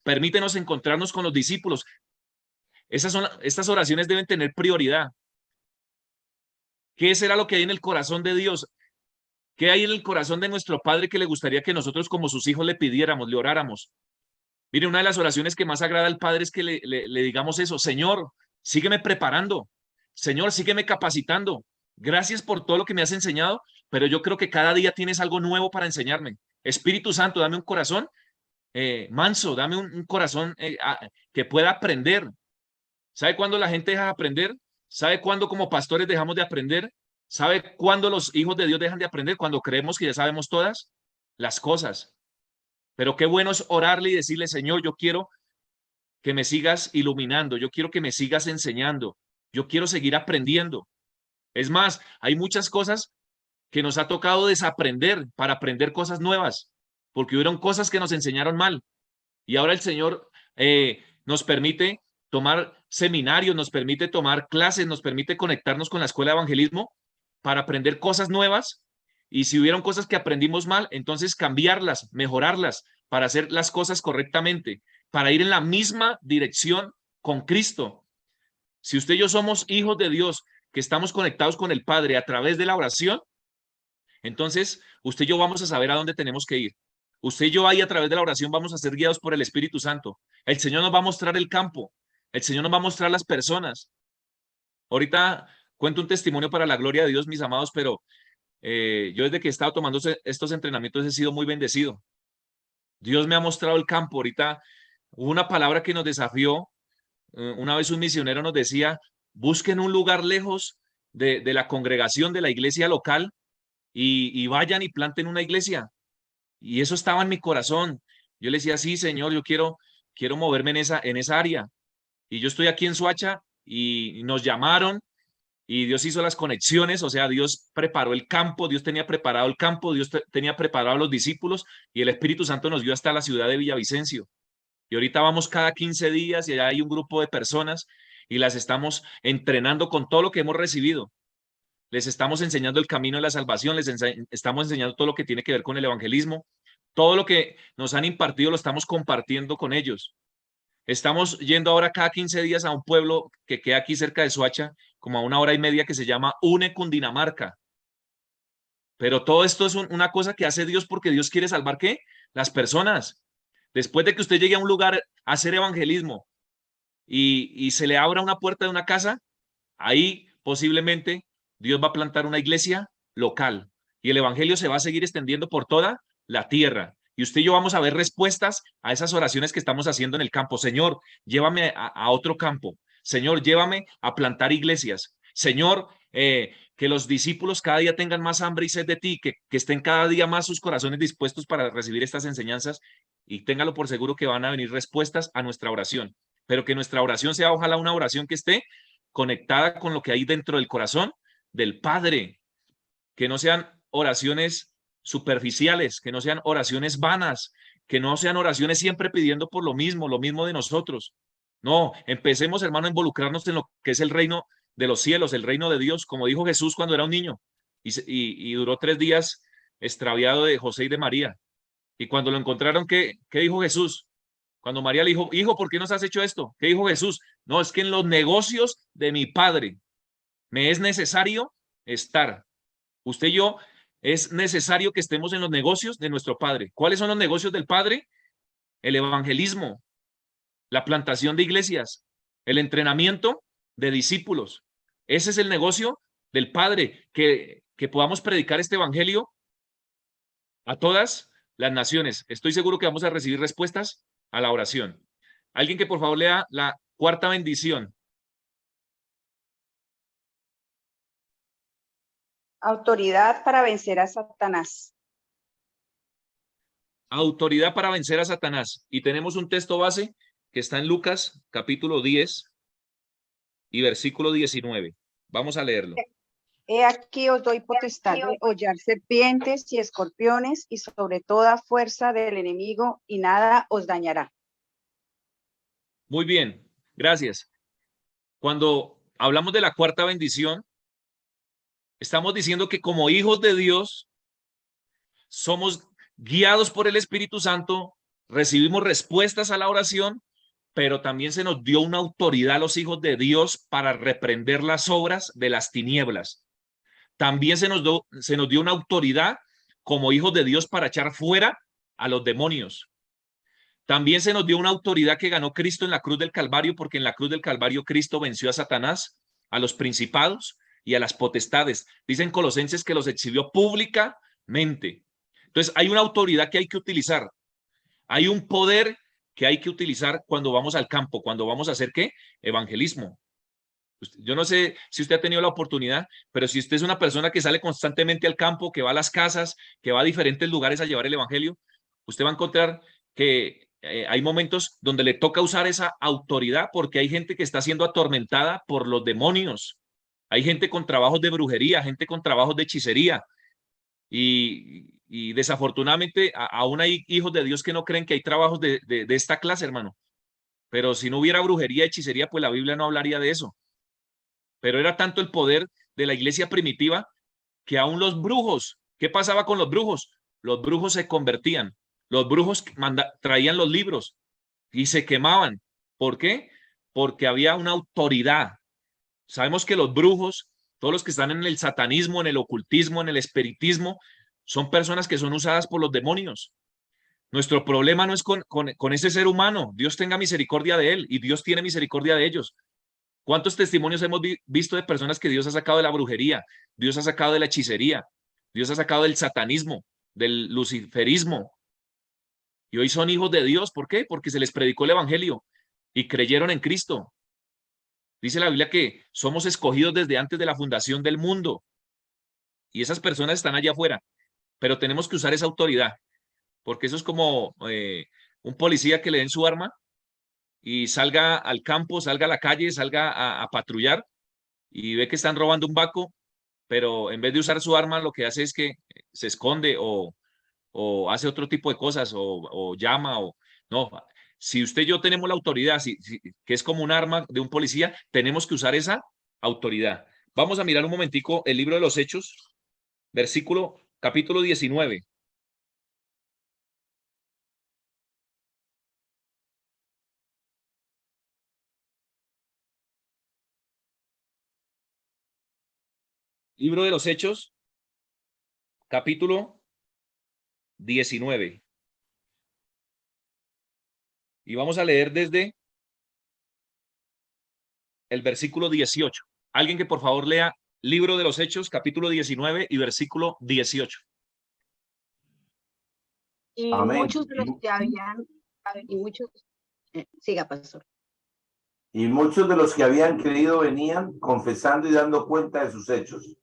permítenos encontrarnos con los discípulos. Estas oraciones deben tener prioridad. ¿Qué será lo que hay en el corazón de Dios? ¿Qué hay en el corazón de nuestro Padre que le gustaría que nosotros como sus hijos le pidiéramos, le oráramos? Mire, una de las oraciones que más agrada al Padre es que le digamos eso. Señor, sígueme preparando. Señor, sígueme capacitando. Gracias por todo lo que me has enseñado, pero yo creo que cada día tienes algo nuevo para enseñarme. Espíritu Santo, dame un corazón manso, dame un corazón que pueda aprender. ¿Sabe cuándo la gente deja de aprender? ¿Sabe cuándo como pastores dejamos de aprender? ¿Sabe cuándo los hijos de Dios dejan de aprender? Cuando creemos que ya sabemos todas las cosas. Pero qué bueno es orarle y decirle, Señor, yo quiero que me sigas iluminando, yo quiero que me sigas enseñando, yo quiero seguir aprendiendo. Es más, hay muchas cosas que nos ha tocado desaprender para aprender cosas nuevas, porque hubieron cosas que nos enseñaron mal. Y ahora el Señor nos permite tomar seminarios, nos permite tomar clases, nos permite conectarnos con la escuela de evangelismo para aprender cosas nuevas. Y si hubieron cosas que aprendimos mal, entonces cambiarlas, mejorarlas para hacer las cosas correctamente, para ir en la misma dirección con Cristo. Si usted y yo somos hijos de Dios, que estamos conectados con el Padre a través de la oración, entonces usted y yo vamos a saber a dónde tenemos que ir. Usted y yo ahí a través de la oración vamos a ser guiados por el Espíritu Santo. El Señor nos va a mostrar el campo. El Señor nos va a mostrar las personas. Ahorita cuento un testimonio para la gloria de Dios, mis amados, pero yo desde que he estado tomando estos entrenamientos he sido muy bendecido. Dios me ha mostrado el campo. Ahorita hubo una palabra que nos desafió. Una vez un misionero nos decía, busquen un lugar lejos de la congregación, de la iglesia local, y vayan y planten una iglesia. Y eso estaba en mi corazón. Yo le decía, sí, Señor, yo quiero moverme en esa área. Y yo estoy aquí en Soacha y nos llamaron y Dios hizo las conexiones, o sea, Dios preparó el campo, Dios tenía preparado el campo, Dios tenía preparado a los discípulos y el Espíritu Santo nos dio hasta la ciudad de Villavicencio. Y ahorita vamos cada 15 días y allá hay un grupo de personas y las estamos entrenando con todo lo que hemos recibido. Les estamos enseñando el camino de la salvación, estamos enseñando todo lo que tiene que ver con el evangelismo, todo lo que nos han impartido lo estamos compartiendo con ellos. Estamos yendo ahora cada 15 días a un pueblo que queda aquí cerca de Soacha, como a 1 hora y media, que se llama Une, Cundinamarca. Pero todo esto es una cosa que hace Dios porque Dios quiere salvar, ¿qué? Las personas. Después de que usted llegue a un lugar a hacer evangelismo y se le abra una puerta de una casa, ahí posiblemente Dios va a plantar una iglesia local y el evangelio se va a seguir extendiendo por toda la tierra. Y usted y yo vamos a ver respuestas a esas oraciones que estamos haciendo en el campo. Señor, llévame a otro campo. Señor, llévame a plantar iglesias. Señor, que los discípulos cada día tengan más hambre y sed de ti, que estén cada día más sus corazones dispuestos para recibir estas enseñanzas y téngalo por seguro que van a venir respuestas a nuestra oración. Pero que nuestra oración sea ojalá una oración que esté conectada con lo que hay dentro del corazón del Padre, que no sean oraciones superficiales, que no sean oraciones vanas, que no sean oraciones siempre pidiendo por lo mismo de nosotros. No, empecemos, hermano, a involucrarnos en lo que es el reino de los cielos, el reino de Dios, como dijo Jesús cuando era un niño y duró 3 días extraviado de José y de María. Y cuando lo encontraron, ¿qué dijo Jesús? Cuando María le dijo, hijo, ¿por qué nos has hecho esto? ¿Qué dijo Jesús? No, es que en los negocios de mi Padre me es necesario estar. Usted y yo es necesario que estemos en los negocios de nuestro Padre. ¿Cuáles son los negocios del Padre? El evangelismo, la plantación de iglesias, el entrenamiento de discípulos. Ese es el negocio del Padre, que podamos predicar este evangelio a todas las naciones. Estoy seguro que vamos a recibir respuestas a la oración. Alguien que por favor lea la 4ª bendición. Autoridad para vencer a Satanás. Autoridad para vencer a Satanás. Y tenemos un texto base que está en Lucas capítulo 10 y versículo 19. Vamos a leerlo. He aquí os doy potestad de hollar serpientes y escorpiones y sobre toda fuerza del enemigo y nada os dañará. Muy bien, gracias. Cuando hablamos de la 4ª bendición, estamos diciendo que como hijos de Dios somos guiados por el Espíritu Santo, recibimos respuestas a la oración, pero también se nos dio una autoridad a los hijos de Dios para reprender las obras de las tinieblas. También se nos dio una autoridad como hijos de Dios para echar fuera a los demonios. También se nos dio una autoridad que ganó Cristo en la cruz del Calvario, porque en la cruz del Calvario Cristo venció a Satanás, a los principados y a las potestades. Dicen Colosenses que los exhibió públicamente. Entonces hay una autoridad que hay que utilizar. Hay un poder que hay que utilizar cuando vamos al campo, cuando vamos a hacer ¿qué? Evangelismo. Yo no sé si usted ha tenido la oportunidad, pero si usted es una persona que sale constantemente al campo, que va a las casas, que va a diferentes lugares a llevar el evangelio, usted va a encontrar que hay momentos donde le toca usar esa autoridad porque hay gente que está siendo atormentada por los demonios. Hay gente con trabajos de brujería, gente con trabajos de hechicería. Y desafortunadamente aún hay hijos de Dios que no creen que hay trabajos de esta clase, hermano. Pero si no hubiera brujería, hechicería, pues la Biblia no hablaría de eso. Pero era tanto el poder de la iglesia primitiva que aún los brujos, ¿qué pasaba con los brujos? Los brujos se convertían, los brujos traían los libros y se quemaban. ¿Por qué? Porque había una autoridad. Sabemos que los brujos, todos los que están en el satanismo, en el ocultismo, en el espiritismo, son personas que son usadas por los demonios. Nuestro problema no es con ese ser humano. Dios tenga misericordia de él y Dios tiene misericordia de ellos. ¿Cuántos testimonios hemos visto de personas que Dios ha sacado de la brujería, Dios ha sacado de la hechicería, Dios ha sacado del satanismo, del luciferismo? Y hoy son hijos de Dios. ¿Por qué? Porque se les predicó el evangelio y creyeron en Cristo. Dice la Biblia que somos escogidos desde antes de la fundación del mundo. Y esas personas están allá afuera. Pero tenemos que usar esa autoridad. Porque eso es como un policía que le den su arma y salga al campo, salga a la calle, salga a patrullar y ve que están robando un banco, pero en vez de usar su arma, lo que hace es que se esconde o hace otro tipo de cosas o llama o no. Si usted y yo tenemos la autoridad, que es como un arma de un policía, tenemos que usar esa autoridad. Vamos a mirar un momentico el libro de los Hechos, capítulo 19. Libro de los Hechos, capítulo 19. Y vamos a leer desde el versículo 18. Alguien que por favor lea Libro de los Hechos, capítulo 19 y versículo 18. Y Amén. muchos de los que habían, siga, pastor. Y muchos de los que habían creído venían confesando y dando cuenta de sus hechos.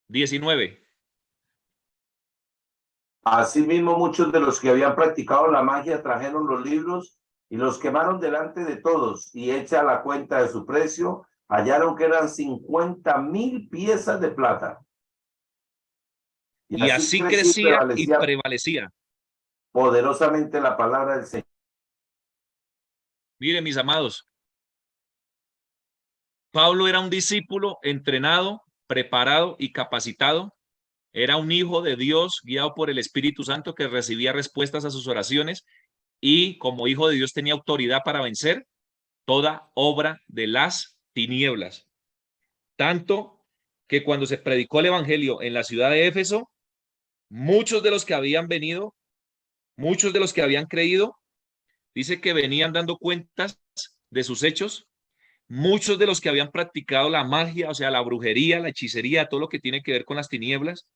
19. Asimismo, muchos de los que habían practicado la magia trajeron los libros y los quemaron delante de todos, y hecha la cuenta de su precio, hallaron que eran 50,000 piezas de plata. Y así crecía y prevalecía poderosamente la palabra del Señor. Miren, mis amados, Pablo era un discípulo entrenado, preparado y capacitado. Era un hijo de Dios guiado por el Espíritu Santo que recibía respuestas a sus oraciones y como hijo de Dios tenía autoridad para vencer toda obra de las tinieblas. Tanto que cuando se predicó el evangelio en la ciudad de Éfeso, muchos de los que habían venido, muchos de los que habían creído, dice que venían dando cuentas de sus hechos. Muchos de los que habían practicado la magia, o sea, la brujería, la hechicería, todo lo que tiene que ver con las tinieblas,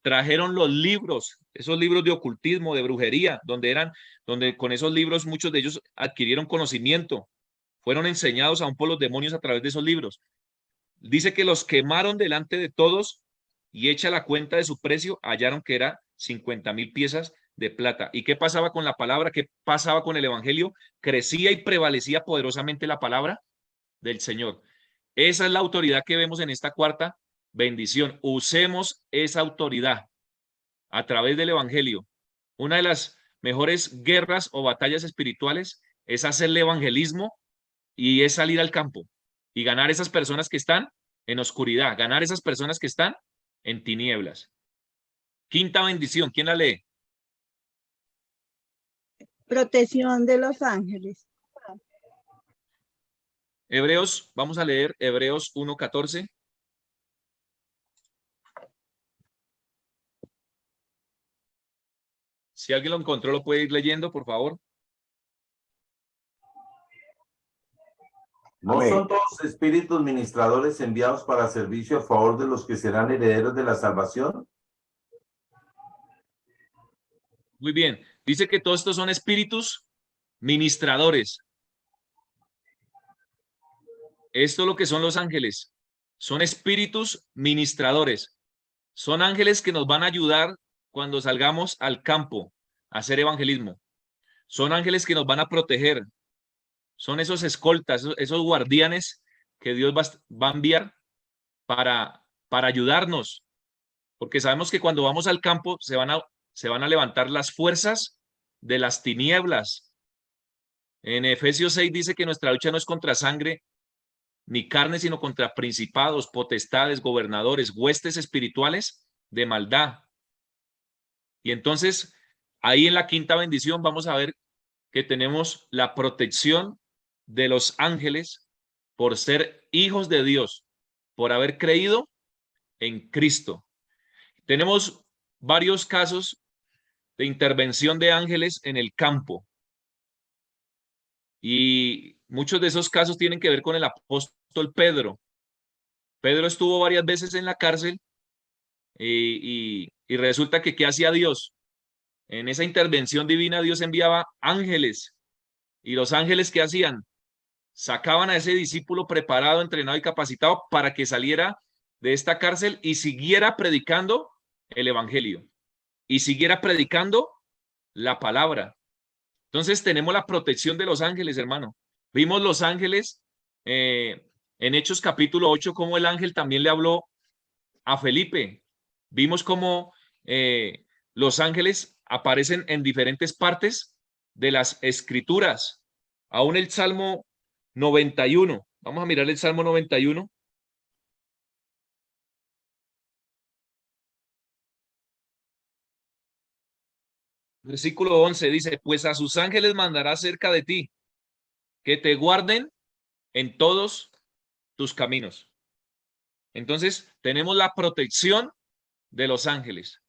trajeron los libros, esos libros de ocultismo, de brujería, donde con esos libros muchos de ellos adquirieron conocimiento, fueron enseñados aún por los demonios a través de esos libros. Dice que los quemaron delante de todos y hecha la cuenta de su precio, hallaron que era 50,000 piezas de plata. ¿Y qué pasaba con la palabra? ¿Qué pasaba con el evangelio? Crecía y prevalecía poderosamente la palabra del Señor. Esa es la autoridad que vemos en esta cuarta bendición. Usemos esa autoridad a través del evangelio. Una de las mejores guerras o batallas espirituales es hacerle evangelismo y es salir al campo y ganar esas personas que están en oscuridad, ganar esas personas que están en tinieblas. Quinta bendición, ¿quién la lee? Protección de los ángeles. Hebreos, vamos a leer Hebreos 1:14. Si alguien lo encontró, lo puede ir leyendo, por favor. ¿No son todos espíritus ministradores enviados para servicio a favor de los que serán herederos de la salvación? Muy bien. Dice que todos estos son espíritus ministradores. Esto es lo que son los ángeles. Son espíritus ministradores. Son ángeles que nos van a ayudar cuando salgamos al campo a hacer evangelismo. Son ángeles que nos van a proteger. Son esos escoltas, esos guardianes que Dios va a enviar para ayudarnos. Porque sabemos que cuando vamos al campo se van a levantar las fuerzas de las tinieblas. En Efesios 6 dice que nuestra lucha no es contra sangre ni carne, sino contra principados, potestades, gobernadores, huestes espirituales de maldad. Y entonces, ahí en la quinta bendición vamos a ver que tenemos la protección de los ángeles por ser hijos de Dios, por haber creído en Cristo. Tenemos varios casos de intervención de ángeles en el campo. Y muchos de esos casos tienen que ver con el apóstol Pedro. Pedro estuvo varias veces en la cárcel y resulta que ¿qué hacía Dios? en esa intervención divina, Dios enviaba ángeles. ¿Y los ángeles qué hacían? Sacaban a ese discípulo preparado, entrenado y capacitado para que saliera de esta cárcel y siguiera predicando el evangelio y siguiera predicando la palabra. Entonces tenemos la protección de los ángeles, hermano. Vimos los ángeles en Hechos capítulo 8, cómo el ángel también le habló a Felipe. Vimos cómo los ángeles aparecen en diferentes partes de las escrituras. Aún el Salmo 91. Vamos a mirar el Salmo 91. Versículo 11 dice, pues a sus ángeles mandará cerca de ti, que te guarden en todos tus caminos. Entonces, tenemos la protección de los ángeles,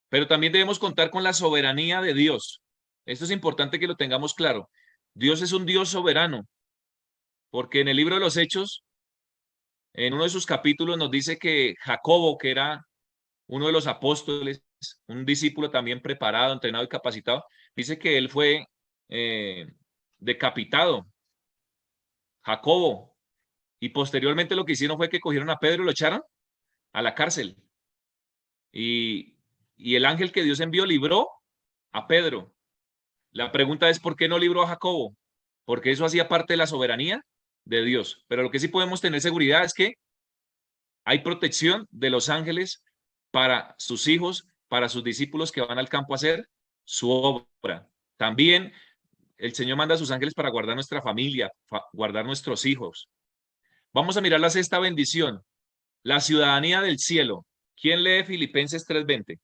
pero también debemos contar con la soberanía de Dios. Esto es importante que lo tengamos claro. Dios es un Dios soberano, porque en el libro de los Hechos, en uno de sus capítulos nos dice que Jacobo, que era uno de los apóstoles, un discípulo también preparado, entrenado y capacitado, dice que él fue decapitado. Jacobo. Y posteriormente lo que hicieron fue que cogieron a Pedro y lo echaron a la cárcel. Y el ángel que Dios envió libró a Pedro. La pregunta es, ¿por qué no libró a Jacobo? Porque eso hacía parte de la soberanía de Dios. Pero lo que sí podemos tener seguridad es que hay protección de los ángeles para sus hijos, para sus discípulos que van al campo a hacer su obra. También el Señor manda a sus ángeles para guardar nuestra familia, guardar nuestros hijos. Vamos a mirar la sexta bendición, la ciudadanía del cielo. ¿Quién lee Filipenses 3:20?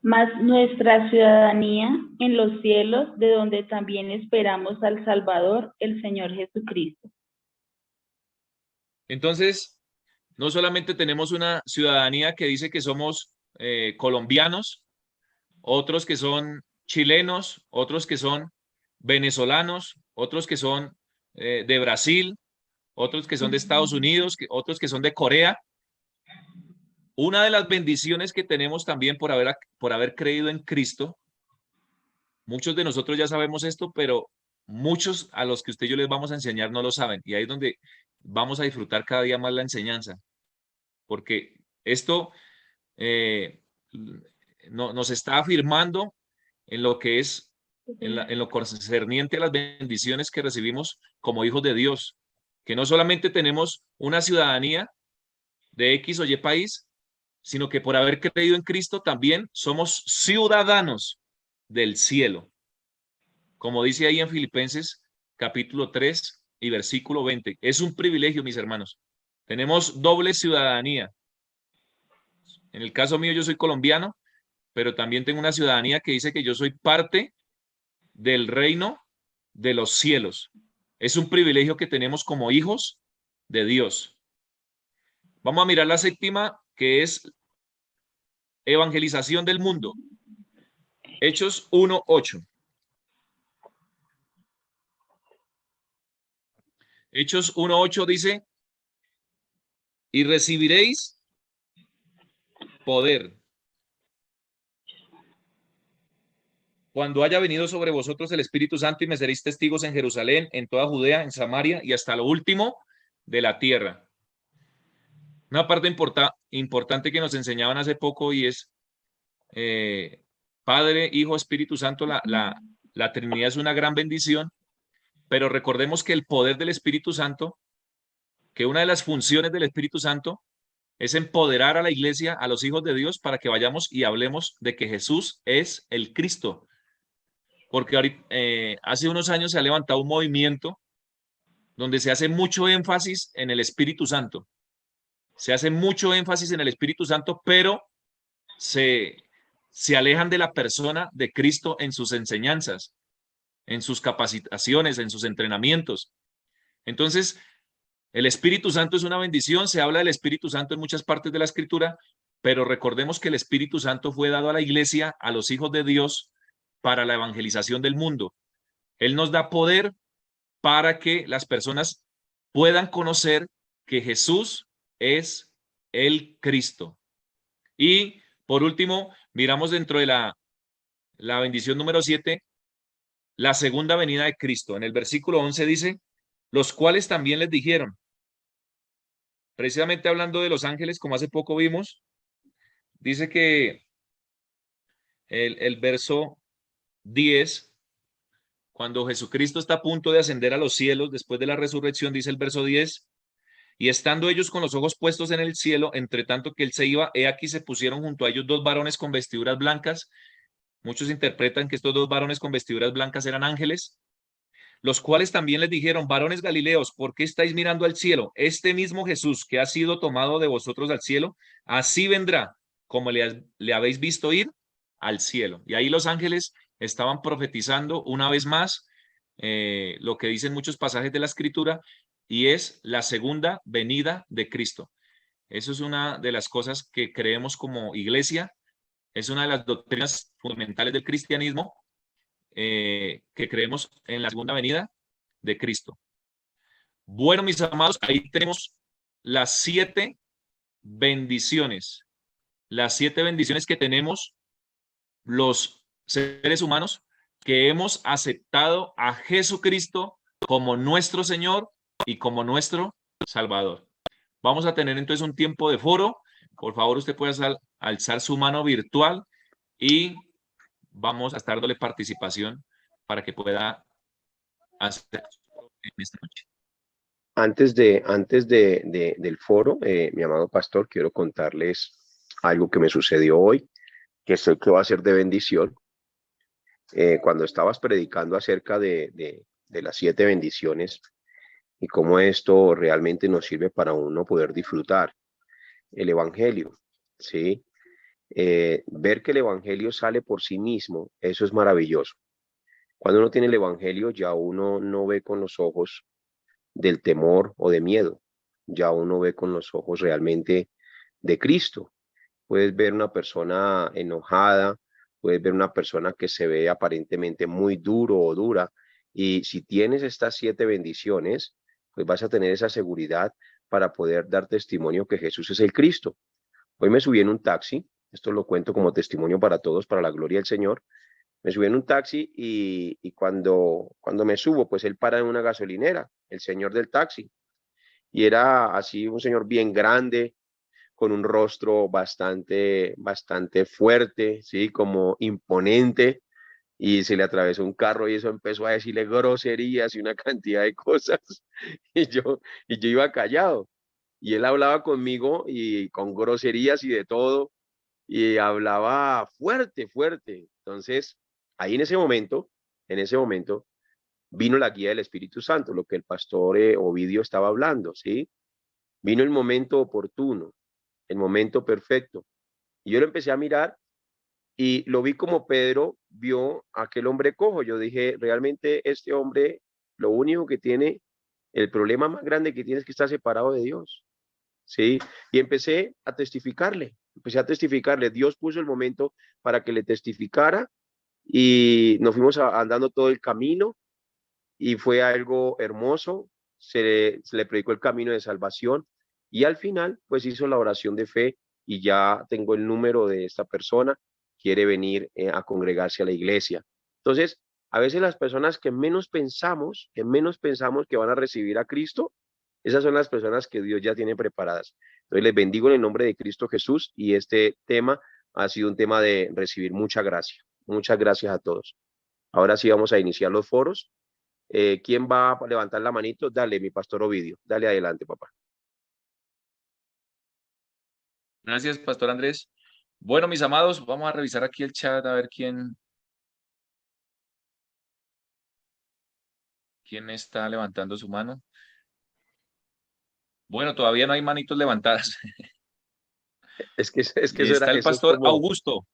Mas nuestra ciudadanía en los cielos, de donde también esperamos al Salvador, el Señor Jesucristo. Entonces, no solamente tenemos una ciudadanía que dice que somos colombianos, otros que son chilenos, otros que son venezolanos, otros que son de Brasil, otros que son de Estados Unidos, otros que son de Corea. Una de las bendiciones que tenemos también por haber creído en Cristo, muchos de nosotros ya sabemos esto, pero muchos a los que usted y yo les vamos a enseñar no lo saben. Y ahí es donde vamos a disfrutar cada día más la enseñanza. Porque esto nos está afirmando en lo que es, en lo concerniente a las bendiciones que recibimos como hijos de Dios. Que no solamente tenemos una ciudadanía de X o Y país, sino que por haber creído en Cristo también somos ciudadanos del cielo. Como dice ahí en Filipenses capítulo 3 y versículo 20. Es un privilegio, mis hermanos. Tenemos doble ciudadanía. En el caso mío, yo soy colombiano, pero también tengo una ciudadanía que dice que yo soy parte del reino de los cielos. Es un privilegio que tenemos como hijos de Dios. Vamos a mirar la séptima, que es evangelización del mundo. Hechos 1:8. Hechos 1:8 dice, y recibiréis poder cuando haya venido sobre vosotros el Espíritu Santo y me seréis testigos en Jerusalén, en toda Judea, en Samaria y hasta lo último de la tierra. Una parte importante que nos enseñaban hace poco y es Padre, Hijo, Espíritu Santo, la Trinidad es una gran bendición, pero recordemos que el poder del Espíritu Santo, que una de las funciones del Espíritu Santo es empoderar a la iglesia, a los hijos de Dios, para que vayamos y hablemos de que Jesús es el Cristo. Porque ahorita, hace unos años se ha levantado un movimiento donde se hace mucho énfasis en el Espíritu Santo. Se hace mucho énfasis en el Espíritu Santo, pero se alejan de la persona de Cristo en sus enseñanzas, en sus capacitaciones, en sus entrenamientos. Entonces, el Espíritu Santo es una bendición. Se habla del Espíritu Santo en muchas partes de la Escritura, pero recordemos que el Espíritu Santo fue dado a la iglesia, a los hijos de Dios, para la evangelización del mundo. Él nos da poder para que las personas puedan conocer que Jesús es el Cristo. Y Por último, miramos dentro de la bendición número 7, la segunda venida de Cristo. En el versículo 11 dice, los cuales también les dijeron, precisamente hablando de los ángeles, como hace poco vimos, dice que el verso 10, cuando Jesucristo está a punto de ascender a los cielos después de la resurrección, dice el verso 10, y estando ellos con los ojos puestos en el cielo, entre tanto que él se iba, he aquí se pusieron junto a ellos dos varones con vestiduras blancas. Muchos interpretan que estos dos varones con vestiduras blancas eran ángeles, los cuales también les dijeron, varones galileos, ¿por qué estáis mirando al cielo? Este mismo Jesús que ha sido tomado de vosotros al cielo, así vendrá, como le habéis visto ir al cielo. Y ahí los ángeles estaban profetizando una vez más lo que dicen muchos pasajes de la Escritura, y es la segunda venida de Cristo. Eso es una de las cosas que creemos como iglesia, es una de las doctrinas fundamentales del cristianismo, que creemos en la segunda venida de Cristo. Bueno, mis amados, ahí tenemos las 7 bendiciones. Las 7 bendiciones que tenemos los seres humanos que hemos aceptado a Jesucristo como nuestro Señor y como nuestro Salvador. Vamos a tener entonces un tiempo de foro. Por favor, usted puede alzar su mano virtual y vamos a estar dándole participación para que pueda hacer en esta noche. Antes del foro, mi amado pastor, quiero contarles algo que me sucedió hoy, que sé que va a ser de bendición. Cuando estabas predicando acerca de las 7 bendiciones y cómo esto realmente nos sirve para uno poder disfrutar el evangelio, ¿sí? Ver que el evangelio sale por sí mismo, eso es maravilloso. Cuando uno tiene el evangelio, ya uno no ve con los ojos del temor o de miedo, ya uno ve con los ojos realmente de Cristo. Puedes ver una persona enojada, puedes ver una persona que se ve aparentemente muy duro o dura, y si tienes estas 7 bendiciones, pues vas a tener esa seguridad para poder dar testimonio que Jesús es el Cristo. Hoy me subí en un taxi, esto lo cuento como testimonio para todos, para la gloria del Señor. Me subí en un taxi y cuando me subo, pues él para en una gasolinera, el señor del taxi, y era así un señor bien grande, con un rostro bastante fuerte, ¿sí? Como imponente, y se le atravesó un carro y eso empezó a decirle groserías y una cantidad de cosas, y yo iba callado, y él hablaba conmigo y con groserías y de todo, y hablaba fuerte. Entonces, ahí en ese momento, vino la guía del Espíritu Santo, lo que el pastor Ovidio estaba hablando, ¿sí? Vino el momento oportuno, el momento perfecto. Y yo lo empecé a mirar y lo vi como Pedro vio a aquel hombre cojo. Yo dije, realmente este hombre, lo único que tiene, el problema más grande que tiene es que está separado de Dios, ¿sí? Y empecé a testificarle. Dios puso el momento para que le testificara y nos fuimos andando todo el camino y fue algo hermoso. Se le predicó el camino de salvación y al final pues hizo la oración de fe y ya tengo el número de esta persona, quiere venir a congregarse a la iglesia. Entonces, a veces las personas que menos pensamos que van a recibir a Cristo, esas son las personas que Dios ya tiene preparadas. Entonces les bendigo en el nombre de Cristo Jesús y este tema ha sido un tema de recibir mucha gracia. Muchas gracias a todos. Ahora sí vamos a iniciar los foros. ¿Quién va a levantar la manito? Dale, mi pastor Ovidio. Dale adelante, papá. Gracias, pastor Andrés. Bueno, mis amados, vamos a revisar aquí el chat a ver quién está levantando su mano. Bueno, todavía no hay manitos levantadas. Es que está el pastor Augusto.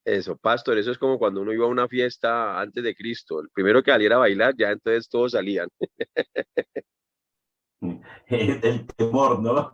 Eso, pastor, eso es como cuando uno iba a una fiesta antes de Cristo. El primero que saliera a bailar, ya entonces todos salían. El temor, ¿no?